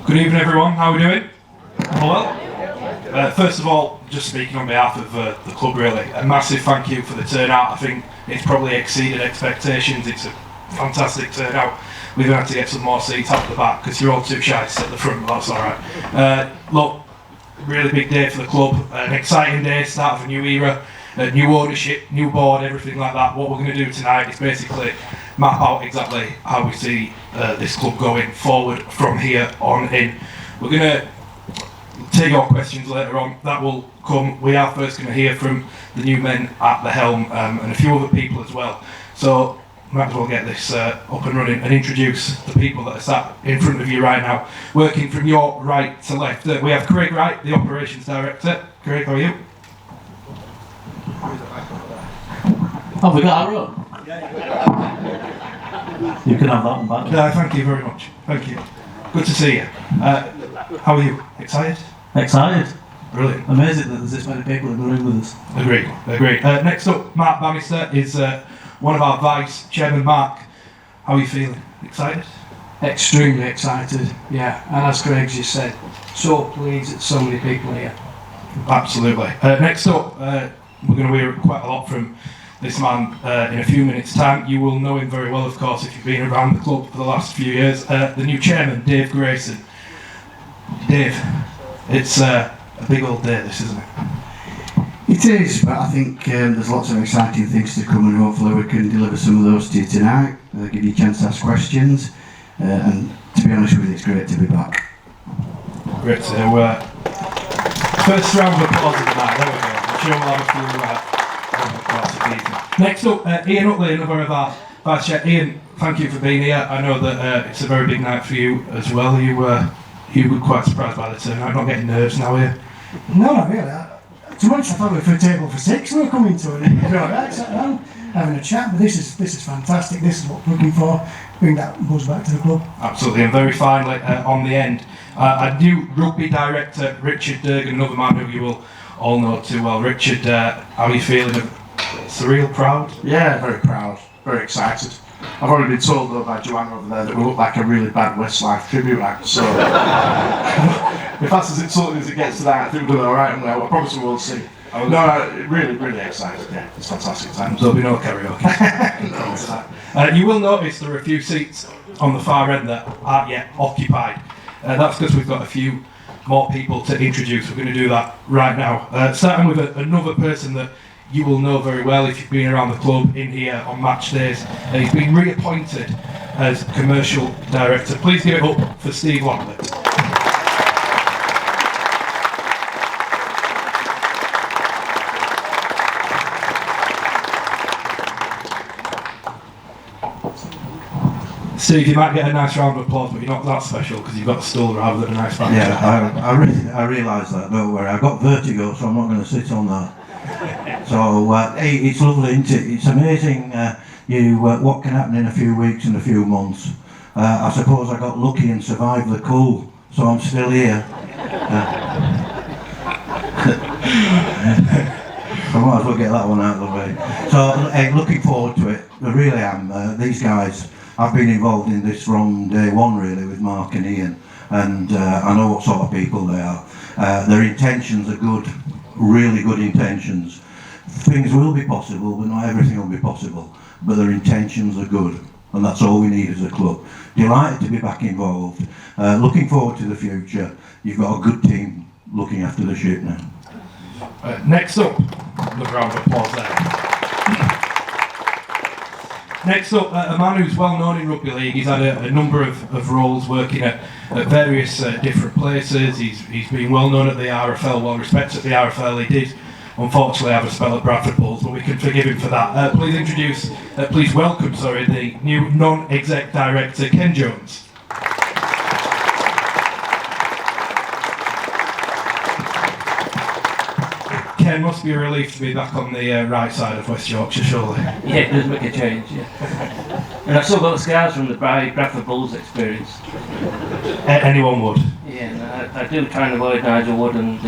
Good evening everyone, how are we doing? Well, first of all, just speaking on behalf of the club really, a massive thank you for the turnout. I think it's probably exceeded expectations. It's a fantastic turnout. We've had to get some more seats out the back because you're all too shy to sit at the front, but that's alright. Look, really big day for the club, an exciting day, start of a new era, new ownership, new board, everything like that. What we're going to do tonight is basically map out exactly how we see this club going forward from here on in. We're going to take your questions later on, that will come. We are first going to hear from the new men at the helm and a few other people as well. So might as well get this up and running and introduce the people that are sat in front of you right now, working from your right to left. We have Craig Wright, the Operations Director. Craig, how are you? Have we got our own? You can have that one back. No, thank you very much. Thank you. Good to see you. How are you? Excited? Excited. Brilliant. Amazing that there's this many people in the room with us. Agreed. Next up, Mark Bannister is one of our vice chairman. Mark, how are you feeling? Excited? Extremely excited, yeah. And as Craig just said, so pleased that so many people here. Absolutely. Next up, we're going to hear quite a lot from this man in a few minutes' time. You will know him very well, of course, if you've been around the club for the last few years. The new chairman, Dave Grayson. Dave, it's a big old day, this, isn't it? It is, but I think there's lots of exciting things to come, and hopefully we can deliver some of those to you tonight, give you a chance to ask questions, and to be honest with you, it's great to be back. Great to hear. First round of applause of the night, there we go. I'm sure we'll have a few Next up, Ian Utley, another of our vice chair. Ian, thank you for being here. I know that it's a very big night for you as well. You were quite surprised by the turnout. Not getting nerves now, are you? No, not really. To be honest, I thought we were for a table for six we were coming to, and right, sat down, having a chat. But this is fantastic. This is what we're looking for. Bring that buzz back to the club. Absolutely. And very finally, on the end, our new rugby director, Richard Durgan, another man who you will all know too well. Richard, how are you feeling? Surreal, proud? Yeah, very proud, very excited. I've already been told though by Joanna over there that we look like a really bad Westlife tribute act, so if that's as insulting as it gets to that, I think we're doing alright, and I promise we will see. No, really, really excited, yeah, it's fantastic times. There'll be no karaoke. No. You will notice there are a few seats on the far end that aren't yet occupied. That's because we've got a few more people to introduce. We're going to do that right now. Starting with another person that you will know very well if you've been around the club in here on match days. He's been reappointed as commercial director. Please give it up for Steve Lockley. Steve, you might get a nice round of applause, but you're not that special because you've got a stool rather than a nice fan. Yeah, I realise that, don't worry. I've got vertigo, so I'm not going to sit on that. So it's lovely, isn't it? It's amazing what can happen in a few weeks and a few months. I suppose I got lucky and survived the cold, so I'm still here. I might as well get that one out of the way. So looking forward to it. I really am. These guys, I've been involved in this from day one really with Mark and Ian, and I know what sort of people they are. Their intentions are good, really good intentions. Things will be possible, but not everything will be possible. But their intentions are good, and that's all we need as a club. Delighted to be back involved. Looking forward to the future. You've got a good team looking after the ship now. Next up, another round of applause there. Next up, a man who's well known in rugby league. He's had a number of roles working at various different places. He's been well known at the RFL, well respected at the RFL. He did unfortunately have a spell at Bradford Bulls, but we can forgive him for that. Please welcome the new non-exec director, Ken Jones. Ken, must be a relief to be back on the right side of West Yorkshire, surely. Yeah, it does make a change, yeah. And I've still got the scars from the Bradford Bulls experience. Anyone would. Yeah, I do try and avoid Nigel Wood and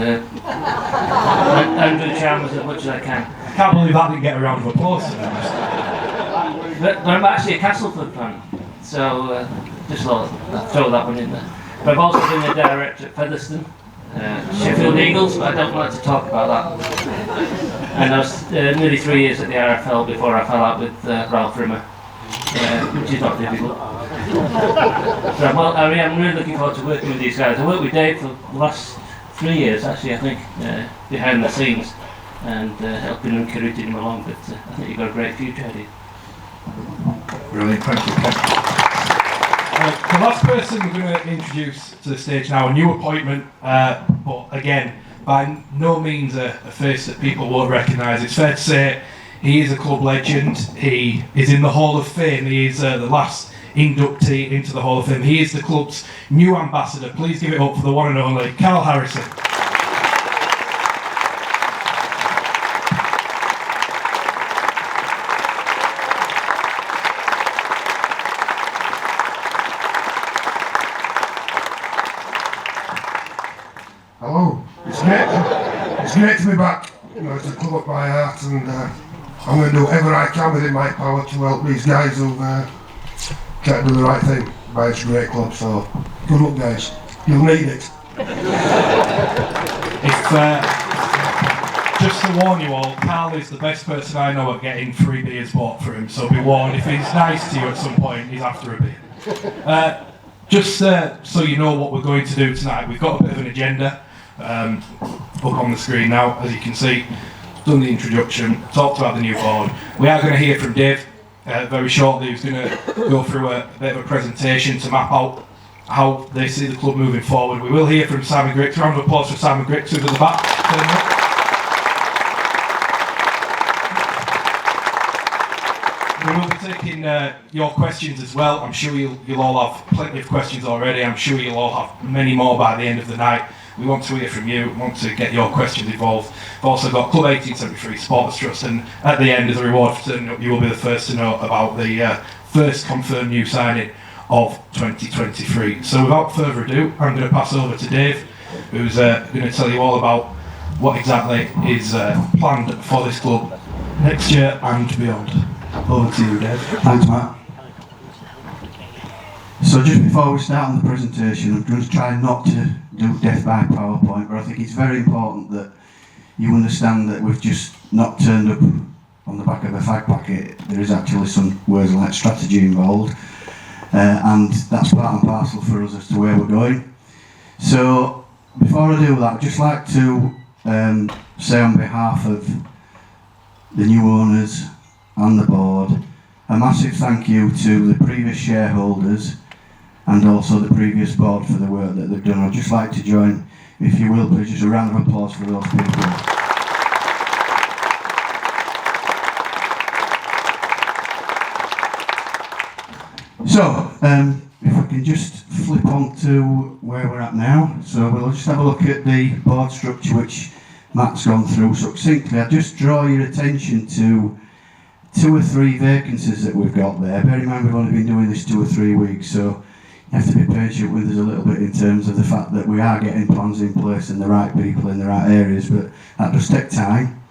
Andrew Chalmers as much as I can. I can't believe that didn't get a round of applause, to be honest. But I'm actually a Castleford fan, so just thought I'd throw that one in there. But I've also been the director at Featherstone, Sheffield Eagles, but I don't like to talk about that. And I was nearly 3 years at the RFL before I fell out with Ralph Rimmer, which is not difficult. So I'm really looking forward to working with these guys. I worked with Dave for the last 3 years, actually, I think, behind the scenes, and helping and recruiting him along, but I think you've got a great future ahead of you. Brilliant, thank you, Ken. The last person we're going to introduce to the stage now, a new appointment, but again, by no means a face that people won't recognise. It's fair to say he is a club legend. He is in the Hall of Fame. He is the last inductee into the Hall of Fame. He is the club's new ambassador. Please give it up for the one and only Carl Harrison. Hello, it's great to be back. You know, it's a club at my heart, and I'm going to do whatever I can within my power to help these guys who can't do the right thing by this great club. So, good luck, guys. You'll need it. Just to warn you all, Carl is the best person I know at getting free beers bought for him. So be warned, if he's nice to you at some point, he's after a beer. Just so you know what we're going to do tonight, we've got a bit of an agenda up on the screen now, as you can see. Done the introduction, talked about the new board. We are going to hear from Dave very shortly, who's going to go through a bit of a presentation to map out how they see the club moving forward. We will hear from Simon Griggs. Round of applause for Simon Griggs, who's at the back. We will be taking your questions as well. I'm sure you'll all have plenty of questions already. I'm sure you'll all have many more by the end of the night. We want to hear from you. We want to get your questions involved. We've also got Club 1873 Supporters Trust, and at the end, as a reward for turning up, you will be the first to know about the first confirmed new signing of 2023. So without further ado, I'm going to pass over to Dave, who's going to tell you all about what exactly is planned for this club next year and beyond. Over to you, Dave. Thanks, Matt. So just before we start on the presentation, I'm going to try not to do death by PowerPoint, but I think it's very important that you understand that we've just not turned up on the back of a fag packet. There is actually some words like strategy involved, and that's part and parcel for us as to where we're going. So before I do that, I'd just like to say on behalf of the new owners and the board, a massive thank you to the previous shareholders and also the previous board for the work that they've done. I'd just like to join, if you will, please, just a round of applause for those people. So, if we can just flip on to where we're at now. So we'll just have a look at the board structure which Matt's gone through succinctly. I'll just draw your attention to 2 or 3 vacancies that we've got there. Bear in mind we've only been doing this 2 or 3 weeks, so you have to be patient with us a little bit in terms of the fact that we are getting plans in place and the right people in the right areas, but that does take time.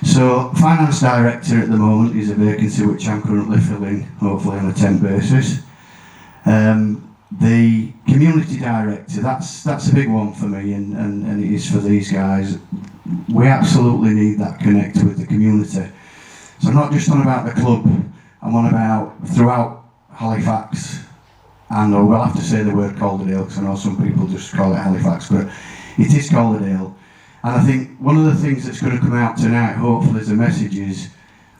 So, Finance Director at the moment is a vacancy which I'm currently filling, hopefully on a temp basis. The Community Director, that's a big one for me, and it is for these guys. We absolutely need that connect with the community. So I'm not just on about the club, I'm on about throughout Halifax, and we'll have to say the word Calderdale, because I know some people just call it Halifax, but it is Calderdale. And I think one of the things that's going to come out tonight, hopefully, as a message is,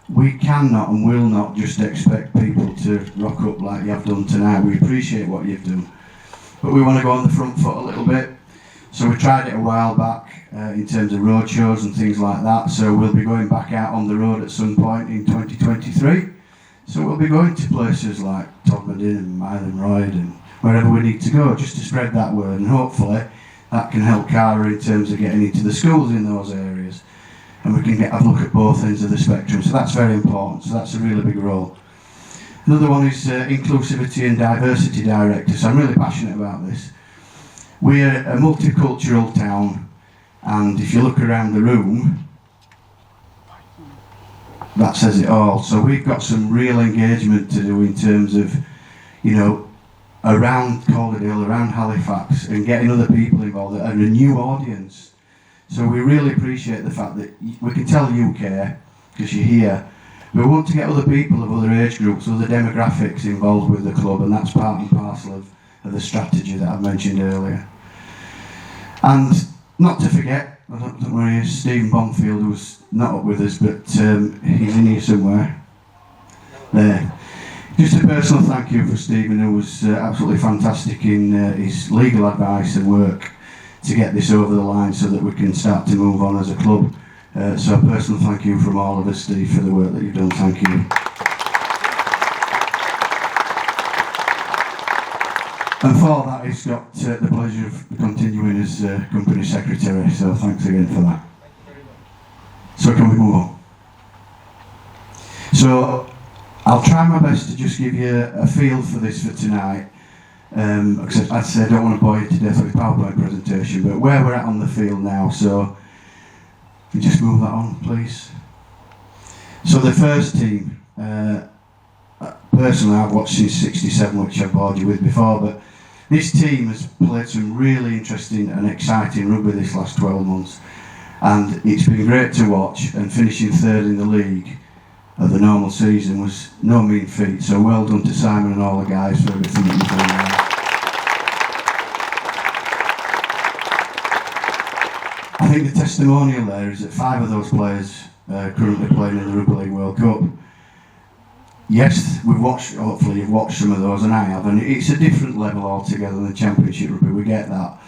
we cannot and will not just expect people to rock up like you have done tonight. We appreciate what you've done, but we want to go on the front foot a little bit. So we tried it a while back in terms of road shows and things like that, so we'll be going back out on the road at some point in 2023. So we'll be going to places like Todmorden and Myland and wherever we need to go, just to spread that word, and hopefully that can help Cara in terms of getting into the schools in those areas, and we can have a look at both ends of the spectrum. So that's very important, so that's a really big role. Another one is Inclusivity and Diversity Director, so I'm really passionate about this. We're a multicultural town, and if you look around the room, that says it all. So we've got some real engagement to do in terms of, you know, around Calderdale, around Halifax, and getting other people involved and a new audience. So we really appreciate the fact that we can tell you care because you're here. We want to get other people of other age groups, other demographics involved with the club, and that's part and parcel of the strategy that I mentioned earlier. And not to forget, I don't know where he is, Stephen Bonfield, who's not up with us, but he's in here somewhere. There. Just a personal thank you for Stephen, who was absolutely fantastic in his legal advice and work to get this over the line so that we can start to move on as a club. So a personal thank you from all of us, Steve, for the work that you've done. Thank you. And for that, he's got the pleasure of continuing as company secretary. So thanks again for that. So can we move on? So I'll try my best to just give you a feel for this for tonight. Because I'd say I don't want to bore you to death with a PowerPoint presentation, but where we're at on the field now. So can you just move that on, please? So the first team, personally I've watched since '67, which I've bored you with before, but this team has played some really interesting and exciting rugby this last 12 months. And it's been great to watch, and finishing third in the league of the normal season was no mean feat. So well done to Simon and all the guys for everything that you've done there. I think the testimonial there is that 5 of those players currently playing in the Rugby League World Cup. Yes, we've watched, hopefully you've watched some of those, and I have, and it's a different level altogether than Championship Rugby, we get that.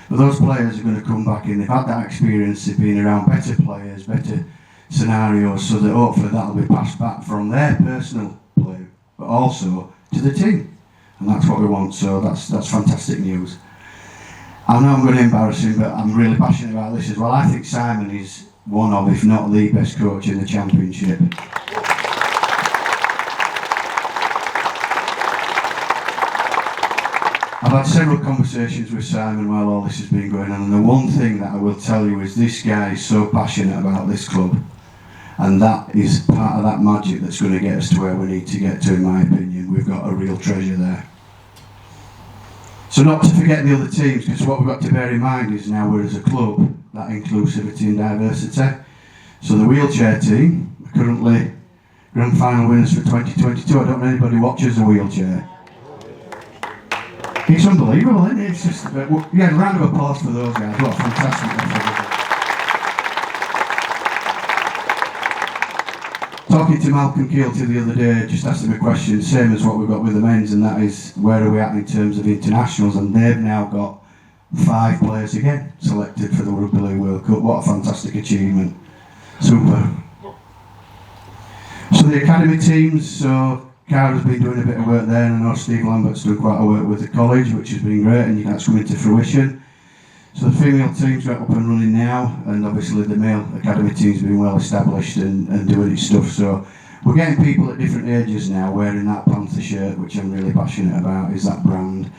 But those players are going to come back in, they've had that experience, they've been around better players, better scenarios, so that hopefully that'll be passed back from their personal play, but also to the team. And that's what we want, so that's fantastic news. I know I'm going to embarrass him, but I'm really passionate about this as well. I think Simon is one of, if not the best coach in the Championship. I've had several conversations with Simon while all this has been going on, and the one thing that I will tell you is this guy is so passionate about this club, and that is part of that magic that's going to get us to where we need to get to, in my opinion. We've got a real treasure there. So not to forget the other teams, because what we've got to bear in mind is now we're as a club, that inclusivity and diversity. So the wheelchair team are currently grand final winners for 2022. I don't know anybody watches the wheelchair. It's unbelievable, isn't it? It's just, yeah, a round of applause for those guys. What a fantastic effort. Talking to Malcolm Keelty the other day, just asked him a question, same as what we've got with the men's, and that is, where are we at in terms of internationals? And they've now got 5 players again selected for the Rugby League World Cup. What a fantastic achievement. Super. So the academy teams, so Cara's been doing a bit of work there, and I know Steve Lambert's done quite a work with the college, which has been great, and that's coming to fruition. So the female team's got up and running now, and obviously the male academy team's been well established and doing its stuff. So we're getting people at different ages now wearing that Panther shirt, which I'm really passionate about, is that brand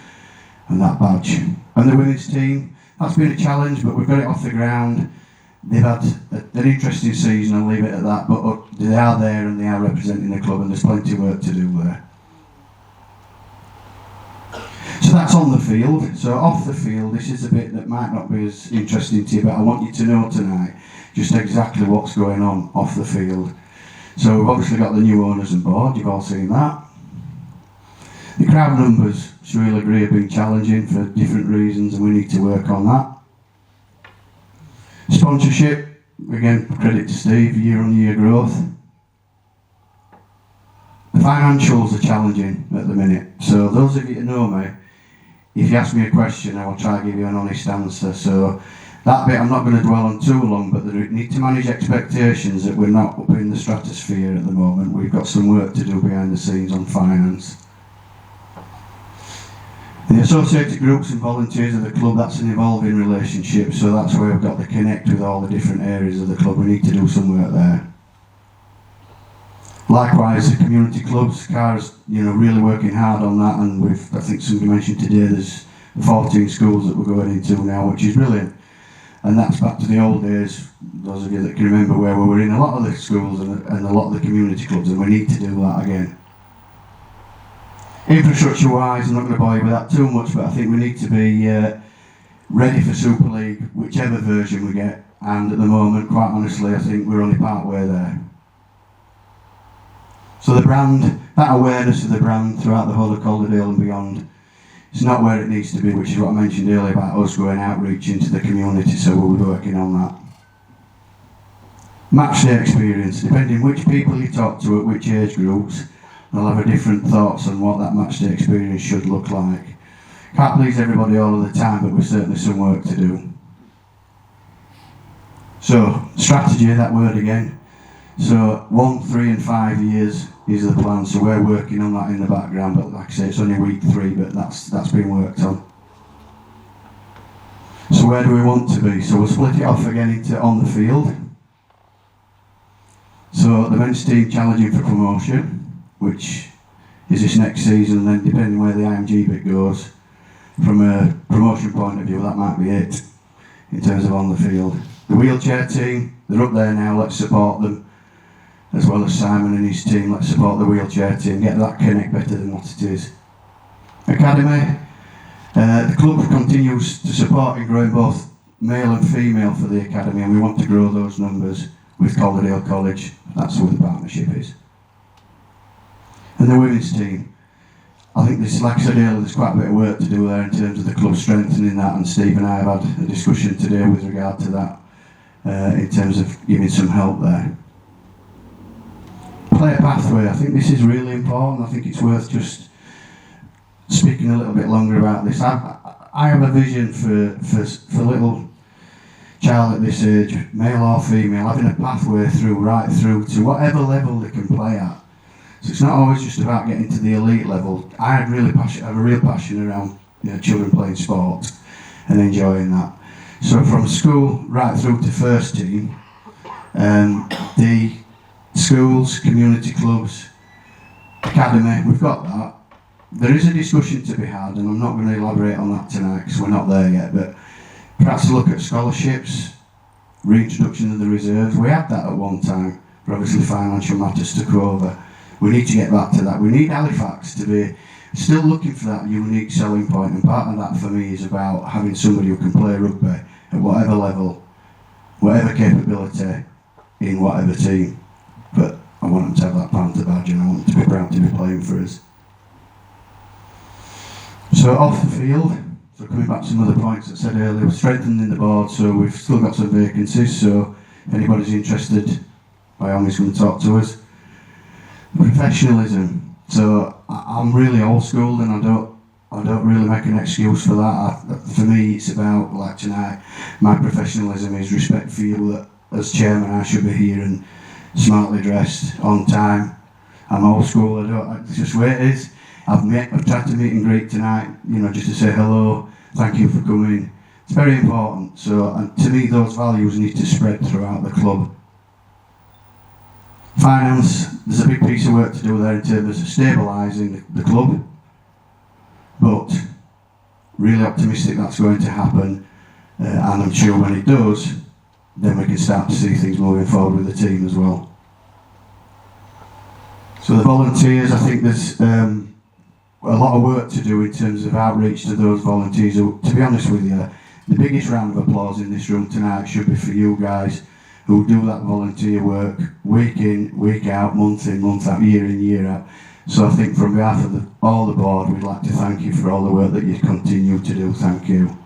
and that badge. And the women's team, that's been a challenge, but we've got it off the ground. They've had an interesting season, I'll leave it at that, but they are there and they are representing the club, and there's plenty of work to do there. So that's on the field. So off the field, this is a bit that might not be as interesting to you, but I want you to know tonight just exactly what's going on off the field. So we've obviously got the new owners and board, you've all seen that. The crowd numbers, so we'll agree, have been challenging for different reasons, and we need to work on that. Sponsorship, again, credit to Steve, year-on-year growth. The financials are challenging at the minute, so those of you who know me, if you ask me a question, I will try to give you an honest answer. So that bit I'm not going to dwell on too long, but we need to manage expectations that we're not up in the stratosphere at the moment. We've got some work to do behind the scenes on finance. The associated groups and volunteers of the club, that's an evolving relationship, so that's where we've got to connect with all the different areas of the club. We need to do some work there. Likewise, the community clubs, Cara's really working hard on that, and I think somebody mentioned today there's 14 schools that we're going into now, which is brilliant. And that's back to the old days, those of you that can remember where we were in a lot of the schools and a lot of the community clubs, and we need to do that again. Infrastructure wise, I'm not going to bore you with that too much, but I think we need to be ready for Super League, whichever version we get, and at the moment, quite honestly, I think we're only part way there. So the brand, that awareness of the brand throughout the whole of Calderdale and beyond, it's not where it needs to be, which is what I mentioned earlier about us going outreach into the community, so we'll be working on that. Match day experience, depending which people you talk to at which age groups, they'll have a different thoughts on what that match day experience should look like. Can't please everybody all of the time, but we've certainly some work to do. So, strategy, that word again. So 1, 3 and 5 years is the plan, so we're working on that in the background, but like I say, it's only week 3, but that's been worked on. So where do we want to be? So we'll split it off again into on the field. So the men's team challenging for promotion, which is this next season, and then depending where the IMG bit goes, from a promotion point of view, that might be it, in terms of on the field. The wheelchair team, they're up there now, let's support them. As well as Simon and his team, let's support the wheelchair team, get that connect better than what it is. Academy, the club continues to support in growing both male and female for the academy, and we want to grow those numbers with Calderdale College. That's where the partnership is. And the women's team, I think this, like I said earlier, there's quite a bit of work to do there in terms of the club strengthening that, and Steve and I have had a discussion today with regard to that, in terms of giving some help there. Player pathway, I think this is really important. I think it's worth just speaking a little bit longer about this. I have a vision for little child at this age, male or female, having a pathway through, right through to whatever level they can play at. So it's not always just about getting to the elite level. I have a real passion around children playing sport and enjoying that. So from school right through to first team, the schools, community clubs, academy, we've got that. There is a discussion to be had, and I'm not going to elaborate on that tonight because we're not there yet, but perhaps look at scholarships, reintroduction of the reserves. We had that at one time, but obviously financial matters took over. We need to get back to that. We need Halifax to be still looking for that unique selling point, and part of that for me is about having somebody who can play rugby at whatever level, whatever capability, in whatever team. But I want them to have that Panther badge, and I want them to be proud to be playing for us. So off the field, so coming back to some of the points that I said earlier, we're strengthening the board, so we've still got some vacancies, so if anybody's interested, by all means come and talk to us. Professionalism, so I'm really old school, and I don't really make an excuse for that. For me, it's about, like tonight, my professionalism is respect for you, that as chairman I should be here and smartly dressed, on time. I'm old school, it's just the way it is. I've tried to meet and greet tonight, just to say hello, thank you for coming. It's very important, so and to me those values need to spread throughout the club. Finance, there's a big piece of work to do there in terms of stabilising the club, but really optimistic that's going to happen, and I'm sure when it does, then we can start to see things moving forward with the team as well. So the volunteers, I think there's a lot of work to do in terms of outreach to those volunteers who, to be honest with you, the biggest round of applause in this room tonight should be for you guys who do that volunteer work week in, week out, month in, month out, year in, year out. So I think from behalf of all the board, we'd like to thank you for all the work that you continue to do. Thank you.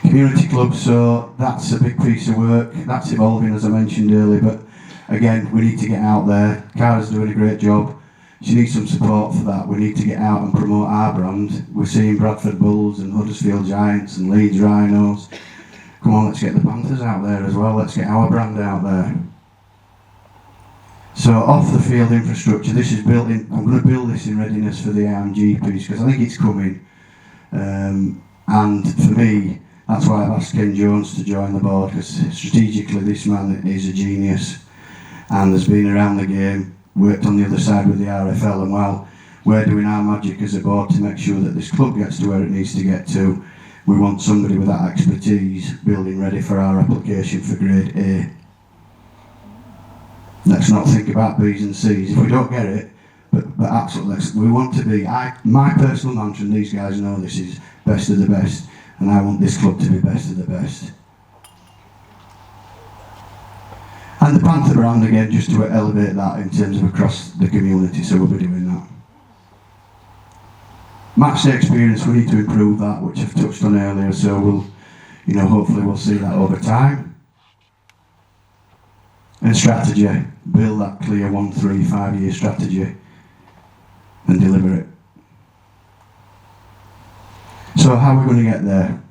Community club, so that's a big piece of work. That's evolving, as I mentioned earlier, but again, we need to get out there. Cara's doing a great job. She needs some support for that. We need to get out and promote our brand. We're seeing Bradford Bulls and Huddersfield Giants and Leeds Rhinos. Come on, let's get the Panthers out there as well. Let's get our brand out there. So off the field infrastructure, this is built in. I'm going to build this in readiness for the IMG piece because I think it's coming. And for me, that's why I've asked Ken Jones to join the board, because strategically this man is a genius and has been around the game, worked on the other side with the RFL, and well, we're doing our magic as a board to make sure that this club gets to where it needs to get to. we want somebody with that expertise building ready for our application for grade A. Let's not think about B's and C's if we don't get it, but absolutely, we want to be, my personal mantra, and these guys know this, is best of the best, and I want this club to be best of the best. And the Panther brand again, just to elevate that in terms of across the community, so we'll be doing that. Match day experience, we need to improve that, which I've touched on earlier, so we'll, hopefully we'll see that over time. And strategy, build that clear 1, 3, 5 year strategy and deliver it. So how are we going to get there?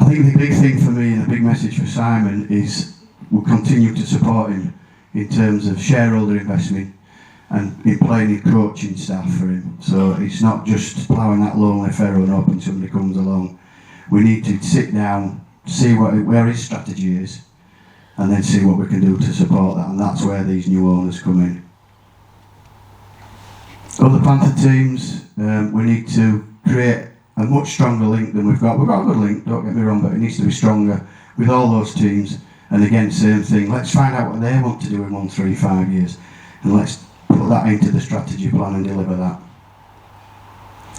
I think the big thing for me and the big message for Simon is we'll continue to support him in terms of shareholder investment and in playing coaching staff for him. So it's not just ploughing that lonely furrow and hoping somebody comes along. We need to sit down, see where his strategy is, and then see what we can do to support that, and that's where these new owners come in. Other Panther teams, we need to create a much stronger link than we've got. We've got a good link, don't get me wrong, but it needs to be stronger with all those teams. And again, same thing, let's find out what they want to do in 1, 3, 5 years, and let's put that into the strategy plan and deliver that.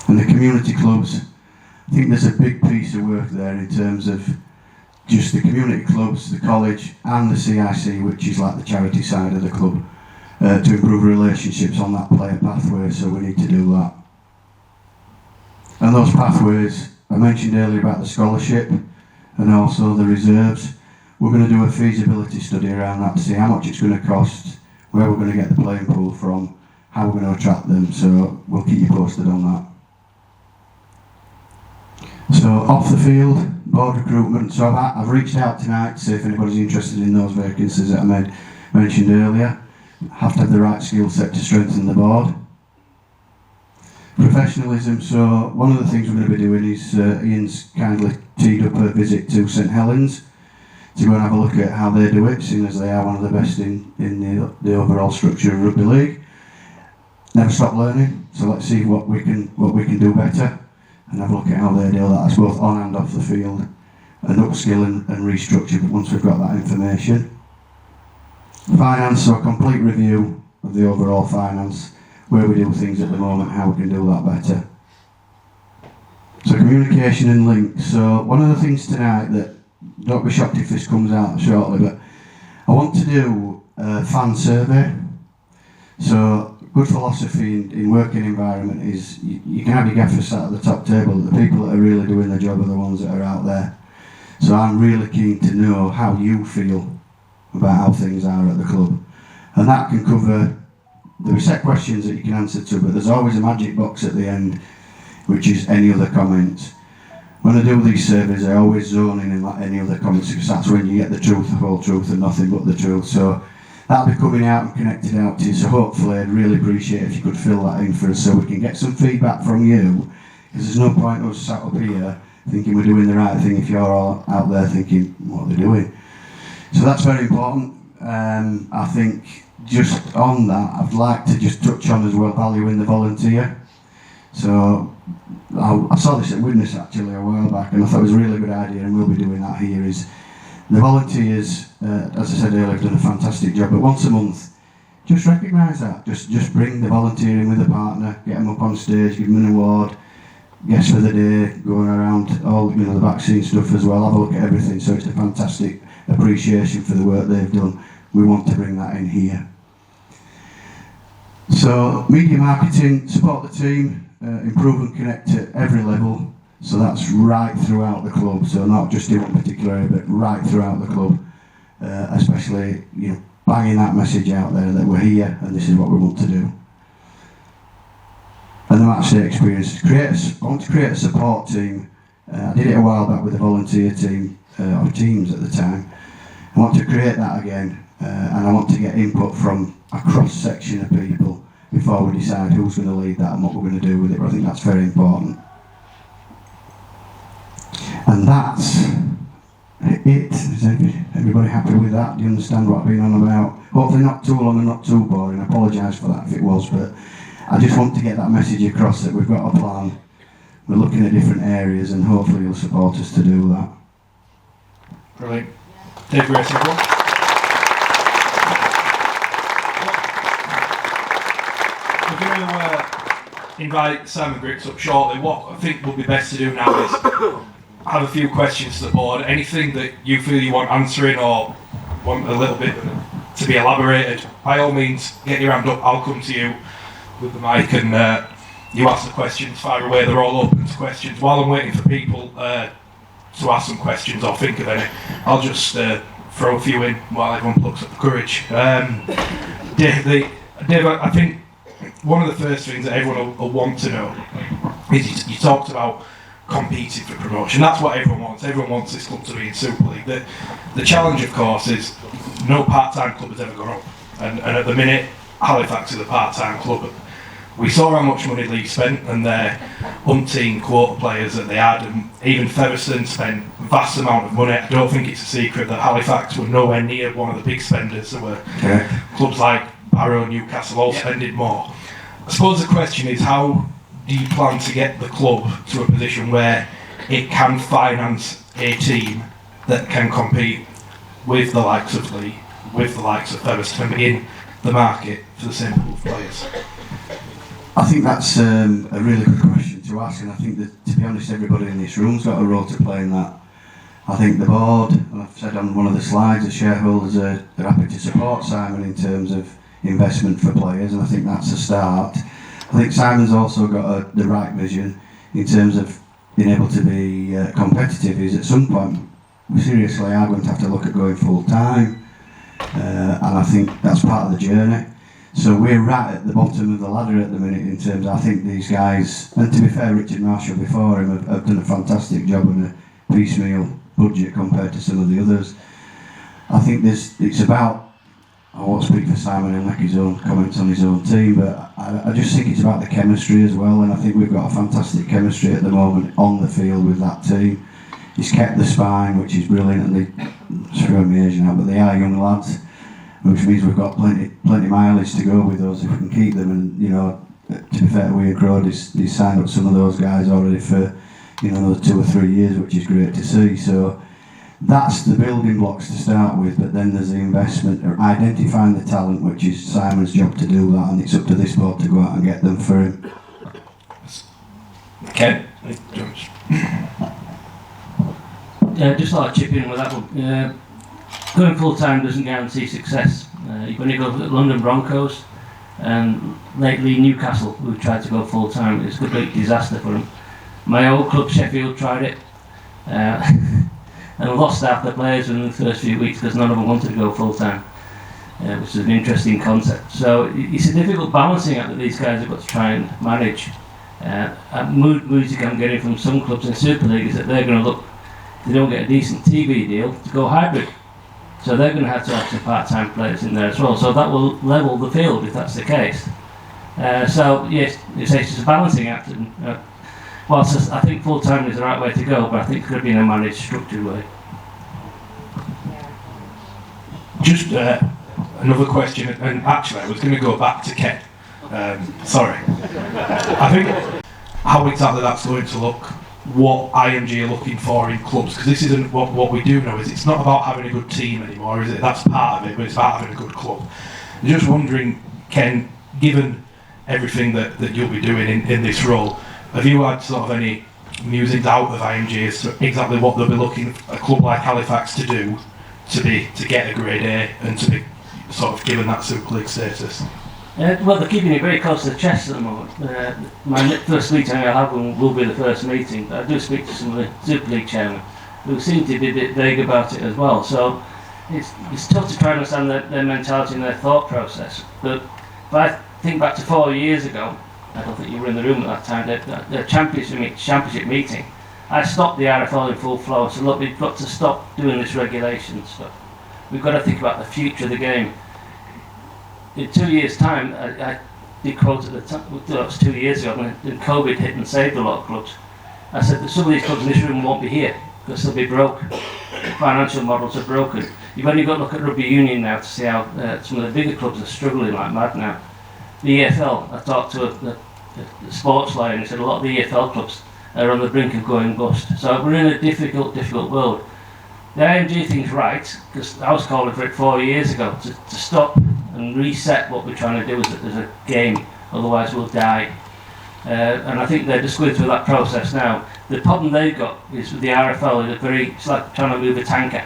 And the community clubs, I think there's a big piece of work there in terms of just the community clubs, the college and the CIC, which is like the charity side of the club, to improve relationships on that player pathway, so we need to do that. And those pathways, I mentioned earlier about the scholarship and also the reserves. We're going to do a feasibility study around that to see how much it's going to cost, where we're going to get the playing pool from, how we're going to attract them, so we'll keep you posted on that. So off the field, board recruitment, so I've reached out tonight to see if anybody's interested in those vacancies that I mentioned earlier. Have to have the right skill set to strengthen the board. Professionalism, so one of the things we're going to be doing is Ian's kindly teed up a visit to St Helens to go and have a look at how they do it, seeing as they are one of the best in the overall structure of rugby league. Never stop learning, so let's see what we can do better and have a look at how they do that. That's both on and off the field, and upskill and restructure once we've got that information. Finance, so a complete review of the overall finance, where we do things at the moment, how we can do that better. So communication and links. So one of the things tonight that, don't be shocked if this comes out shortly, but I want to do a fan survey. So good philosophy in working environment is you can have your gaffers sat at the top table, but the people that are really doing the job are the ones that are out there. So I'm really keen to know how you feel about how things are at the club. And that can cover, there are set questions that you can answer to, but there's always a magic box at the end, which is any other comments. When I do these surveys, I always zone in like any other comments, because that's when you get the truth, the whole truth, and nothing but the truth. So that'll be coming out and connected out to you. So hopefully, I'd really appreciate if you could fill that in for us, so we can get some feedback from you. Because there's no point us sat up here thinking we're doing the right thing if you're all out there thinking what they're doing. So that's very important. I think just on that, I'd like to just touch on as well valuing the volunteer. So I saw this at Witness actually a while back, and I thought it was a really good idea, and we'll be doing that here. Is the volunteers, as I said earlier, have done a fantastic job, but once a month, just recognise that. Just bring the volunteer in with a partner, get them up on stage, give them an award, guests for the day, going around all the vaccine stuff as well, have a look at everything. So it's a fantastic appreciation for the work they've done. We want to bring that in here. So media marketing, support the team, improve and connect at every level. So that's right throughout the club. So not just in one particular area, but right throughout the club. Especially, banging that message out there that we're here and this is what we want to do. And the match day experience. I want to create a support team. I did it a while back with a volunteer team, or teams at the time. I want to create that again, and I want to get input from a cross-section of people before we decide who's going to lead that and what we're going to do with it. I think that's very important. And that's it. Is everybody happy with that? Do you understand what I've been on about? Hopefully not too long and not too boring. I apologise for that if it was, but I just want to get that message across that we've got a plan. We're looking at different areas, and hopefully you'll support us to do that. Brilliant. Dave Racing Club. We're going to invite Simon Griggs up shortly. What I think would be best to do now is have a few questions to the board. Anything that you feel you want answering or want a little bit to be elaborated, by all means, get your hand up. I'll come to you with the mic and you ask the questions, fire away. They're all open to questions. While I'm waiting for people to ask some questions or think of any, I'll just throw a few in while everyone plucks up the courage. Dave, I think one of the first things that everyone will want to know is you talked about competing for promotion. That's what everyone wants. Everyone wants this club to be in Super League. The challenge, of course, is no part-time club has ever gone up. And at the minute, Halifax is a part-time club. We saw how much money Leeds spent and their umpteen quota players that they had, and even Featherstone spent a vast amount of money. I don't think it's a secret that Halifax were nowhere near one of the big spenders. There were clubs like Barrow, Newcastle all spending more. I suppose the question is, how do you plan to get the club to a position where it can finance a team that can compete with the likes of Lee, with the likes of Featherstone in the market for the same pool of players? I think that's a really good question to ask, and I think that, to be honest, everybody in this room's got a role to play in that. I think the board, and I've said on one of the slides, the shareholders are happy to support Simon in terms of investment for players, and I think that's a start. I think Simon's also got the right vision in terms of being able to be competitive. Is at some point we seriously are going to have to look at going full time, and I think that's part of the journey. So we're right at the bottom of the ladder at the minute in terms of, I think these guys, and to be fair, Richard Marshall before him have done a fantastic job on a piecemeal budget compared to some of the others. I think it's about, I won't speak for Simon and make his own comments on his own team, but I just think it's about the chemistry as well, and I think we've got a fantastic chemistry at the moment on the field with that team. He's kept the spine, which is brilliant, and it's throwing me age now, but they are young lads, which means we've got plenty mileage to go with those if we can keep them. And to be fair to Ian Crowd, he's signed up some of those guys already for another 2 or 3 years, which is great to see. So that's the building blocks to start with, but then there's the investment or identifying the talent, which is Simon's job to do that, and it's up to this board to go out and get them for him. Ken? Just thought I'd chip in with that one. Going full-time doesn't guarantee success. You've only got the London Broncos and lately Newcastle, who tried to go full-time. It's a complete disaster for them. My old club, Sheffield, tried it and lost half the players in the first few weeks because none of them wanted to go full-time, which is an interesting concept. So it's a difficult balancing act that these guys have got to try and manage. Music I'm getting from some clubs in Super League is that they're going to look, if they don't get a decent TV deal, to go hybrid. So they're going to have some part-time players in there as well. So that will level the field if that's the case. So yes, it's just a balancing act. And, whilst I think full-time is the right way to go, but I think it could be in a managed, structured way. Just another question, and actually I was going to go back to Ken. Sorry. I think how exactly that's going to look, what IMG are looking for in clubs, because this isn't what we do know, is it's not about having a good team anymore, is it? That's part of it, but it's about having a good club. I'm just wondering, Ken, given everything that you'll be doing in this role, have you had sort of any musings out of IMG as to exactly what they'll be looking a club like Halifax to do to get a grade A and to be sort of given that Super League status? Well, they're keeping it very close to the chest at the moment. My first meeting I'll have will be the first meeting. I do speak to some of the Super League chairmen who seem to be a bit vague about it as well. So it's tough to try and understand their mentality and their thought process. But if I think back to 4 years ago, I don't think you were in the room at that time, the championship meeting, I stopped the RFL in full flow and said, look, we've got to stop doing this regulation stuff. We've got to think about the future of the game. In 2 years' time, I did quote at the time, that was 2 years ago, when COVID hit and saved a lot of clubs. I said that some of these clubs in this room won't be here because they'll be broke. Financial models are broken. You've only got to look at rugby union now to see how some of the bigger clubs are struggling like mad now. the EFL, I talked to the sports line, and he said a lot of the EFL clubs are on the brink of going bust. So we're in a difficult world. The IMG thing's right, because I was calling for it 4 years ago, to stop and reset what we're trying to do as a game, otherwise we'll die. And I think they're just going through that process now. The problem they've got is with the RFL, it's like trying to move a tanker.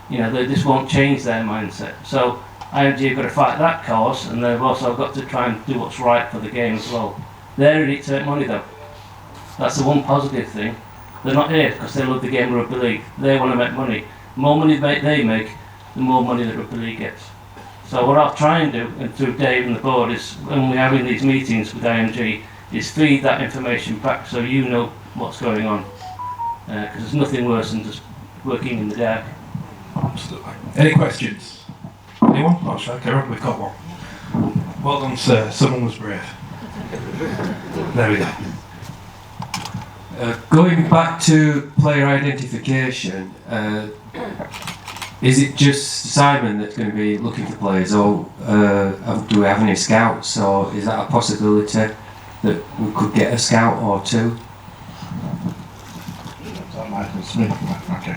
You know, they just won't change their mindset. So IMG have got to fight that cause, and they've also got to try and do what's right for the game as well. They're in it to make money though. That's the one positive thing. They're not here because they love the game of rugby league. They want to make money. The more money they make, the more money that rugby league gets. So what I'll try and do, and through Dave and the board, is when we're having these meetings with IMG, is feed that information back so you know what's going on. Because there's nothing worse than just working in the dark. Absolutely. Any questions? Anyone? Oh, shall I carry on? We've got one. Well done, sir. Someone was brave. There we go. Going back to player identification, is it just Simon that's going to be looking for players, or do we have any scouts, or is that a possibility that we could get a scout or two? Okay.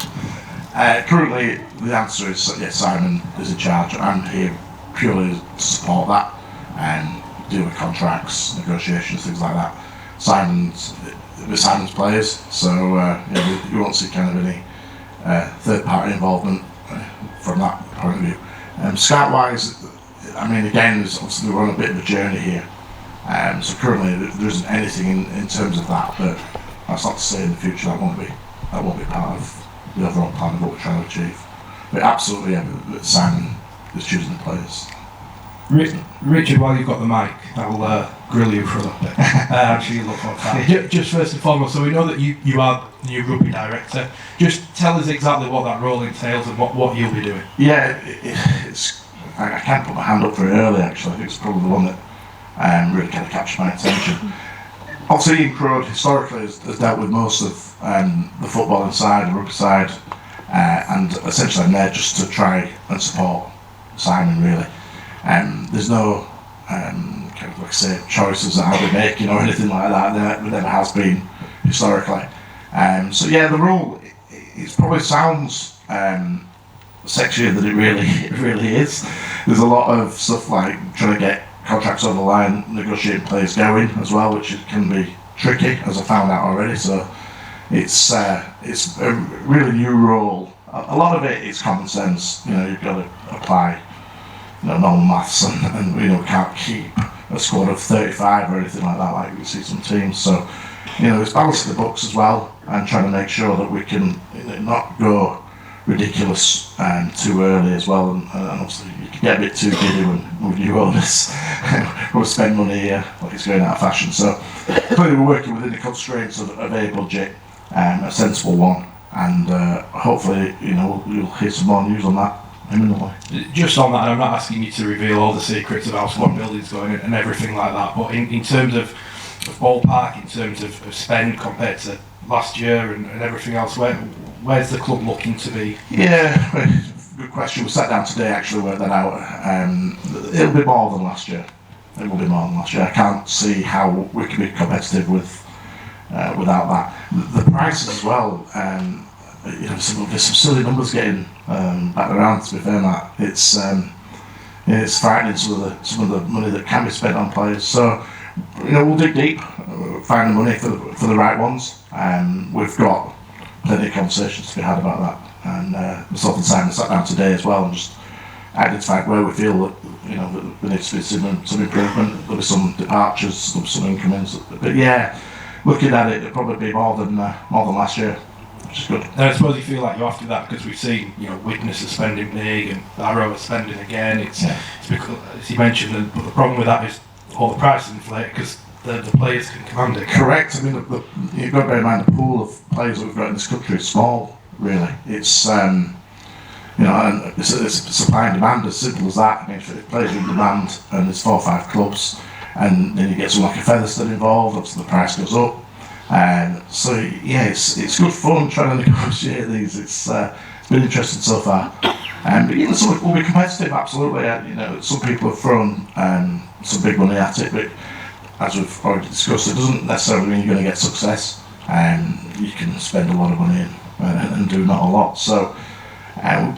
Currently, the answer is yes, Simon is in charge. I'm here purely to support that and deal with contracts, negotiations, things like that. Simon's players, so you won't see kind of any third-party involvement from that point of view. Scout-wise, I mean, again, obviously we're on a bit of a journey here. So currently there isn't anything in terms of that, but that's not to say in the future that won't be part of the overall plan of what we're trying to achieve. But absolutely, yeah, Simon is choosing the players. Richard, while you've got the mic, I'll grill you for a little bit. Actually, you look like that. Just first and foremost, so we know that you are the new rugby director. Just tell us exactly what that role entails and what you'll be doing. Yeah, I can't put my hand up very early actually. I think it's probably the one that really kind of captured my attention. Obviously, Ian Crode historically has dealt with most of the footballing side, the rugby side, and essentially I'm there just to try and support Simon really. There's no kind of, like I say, choices that I'll be making or anything like that. There never has been historically. So yeah, the role it probably sounds sexier than it really is. There's a lot of stuff like trying to get contracts over the line, negotiating players going as well, which can be tricky, as I found out already. So it's a really new role. A lot of it is common sense. You know, you've got to apply normal maths, and we can't keep a squad of 35 or anything like that, like we see some teams. So it's balancing the books as well, and trying to make sure that we can not go ridiculous too early as well. And obviously you can get a bit too giddy with new owners who spend money like it's going out of fashion. So clearly we're working within the constraints of a budget, a sensible one, and hopefully you'll hear some more news on that imminently. Just on that, and I'm not asking you to reveal all the secrets of how squad building's going and everything like that, but in terms of ballpark, in terms of spend compared to last year and everything else, where's the club looking to be? Yeah, good question. We sat down today actually, worked that out. It'll be more than last year. It will be more than last year. I can't see how we can be competitive without that. The prices as well. There's some silly numbers getting back around. To be fair, Matt, it's frightening some of the money that can be spent on players. So we'll dig deep, find the money for the right ones. We've got plenty of conversations to be had about that. And myself and Simon sat down today as well and just identified where we feel that there needs to be some improvement. There'll be some departures, there'll be some incomings. But yeah, looking at it, it'll probably be more than last year. Which is good. And I suppose you feel like you have to do that because we've seen, Witness is spending big and Arrow is spending again. It's because, as you mentioned, but the problem with that is all the prices inflate because the players can command it. Correct. I mean, you've got to bear in mind the pool of players that we've got in this country is small. Really, it's and it's supply and demand, as simple as that. I mean, if players are in demand and there's 4 or 5 clubs, and then you get someone like a Featherstone involved, obviously the price goes up. So yeah, it's good fun trying to negotiate these. It's been interesting so far. But some will be competitive, absolutely. Some people have thrown some big money at it, but as we've already discussed, it doesn't necessarily mean you're going to get success. You can spend a lot of money and do not a lot. So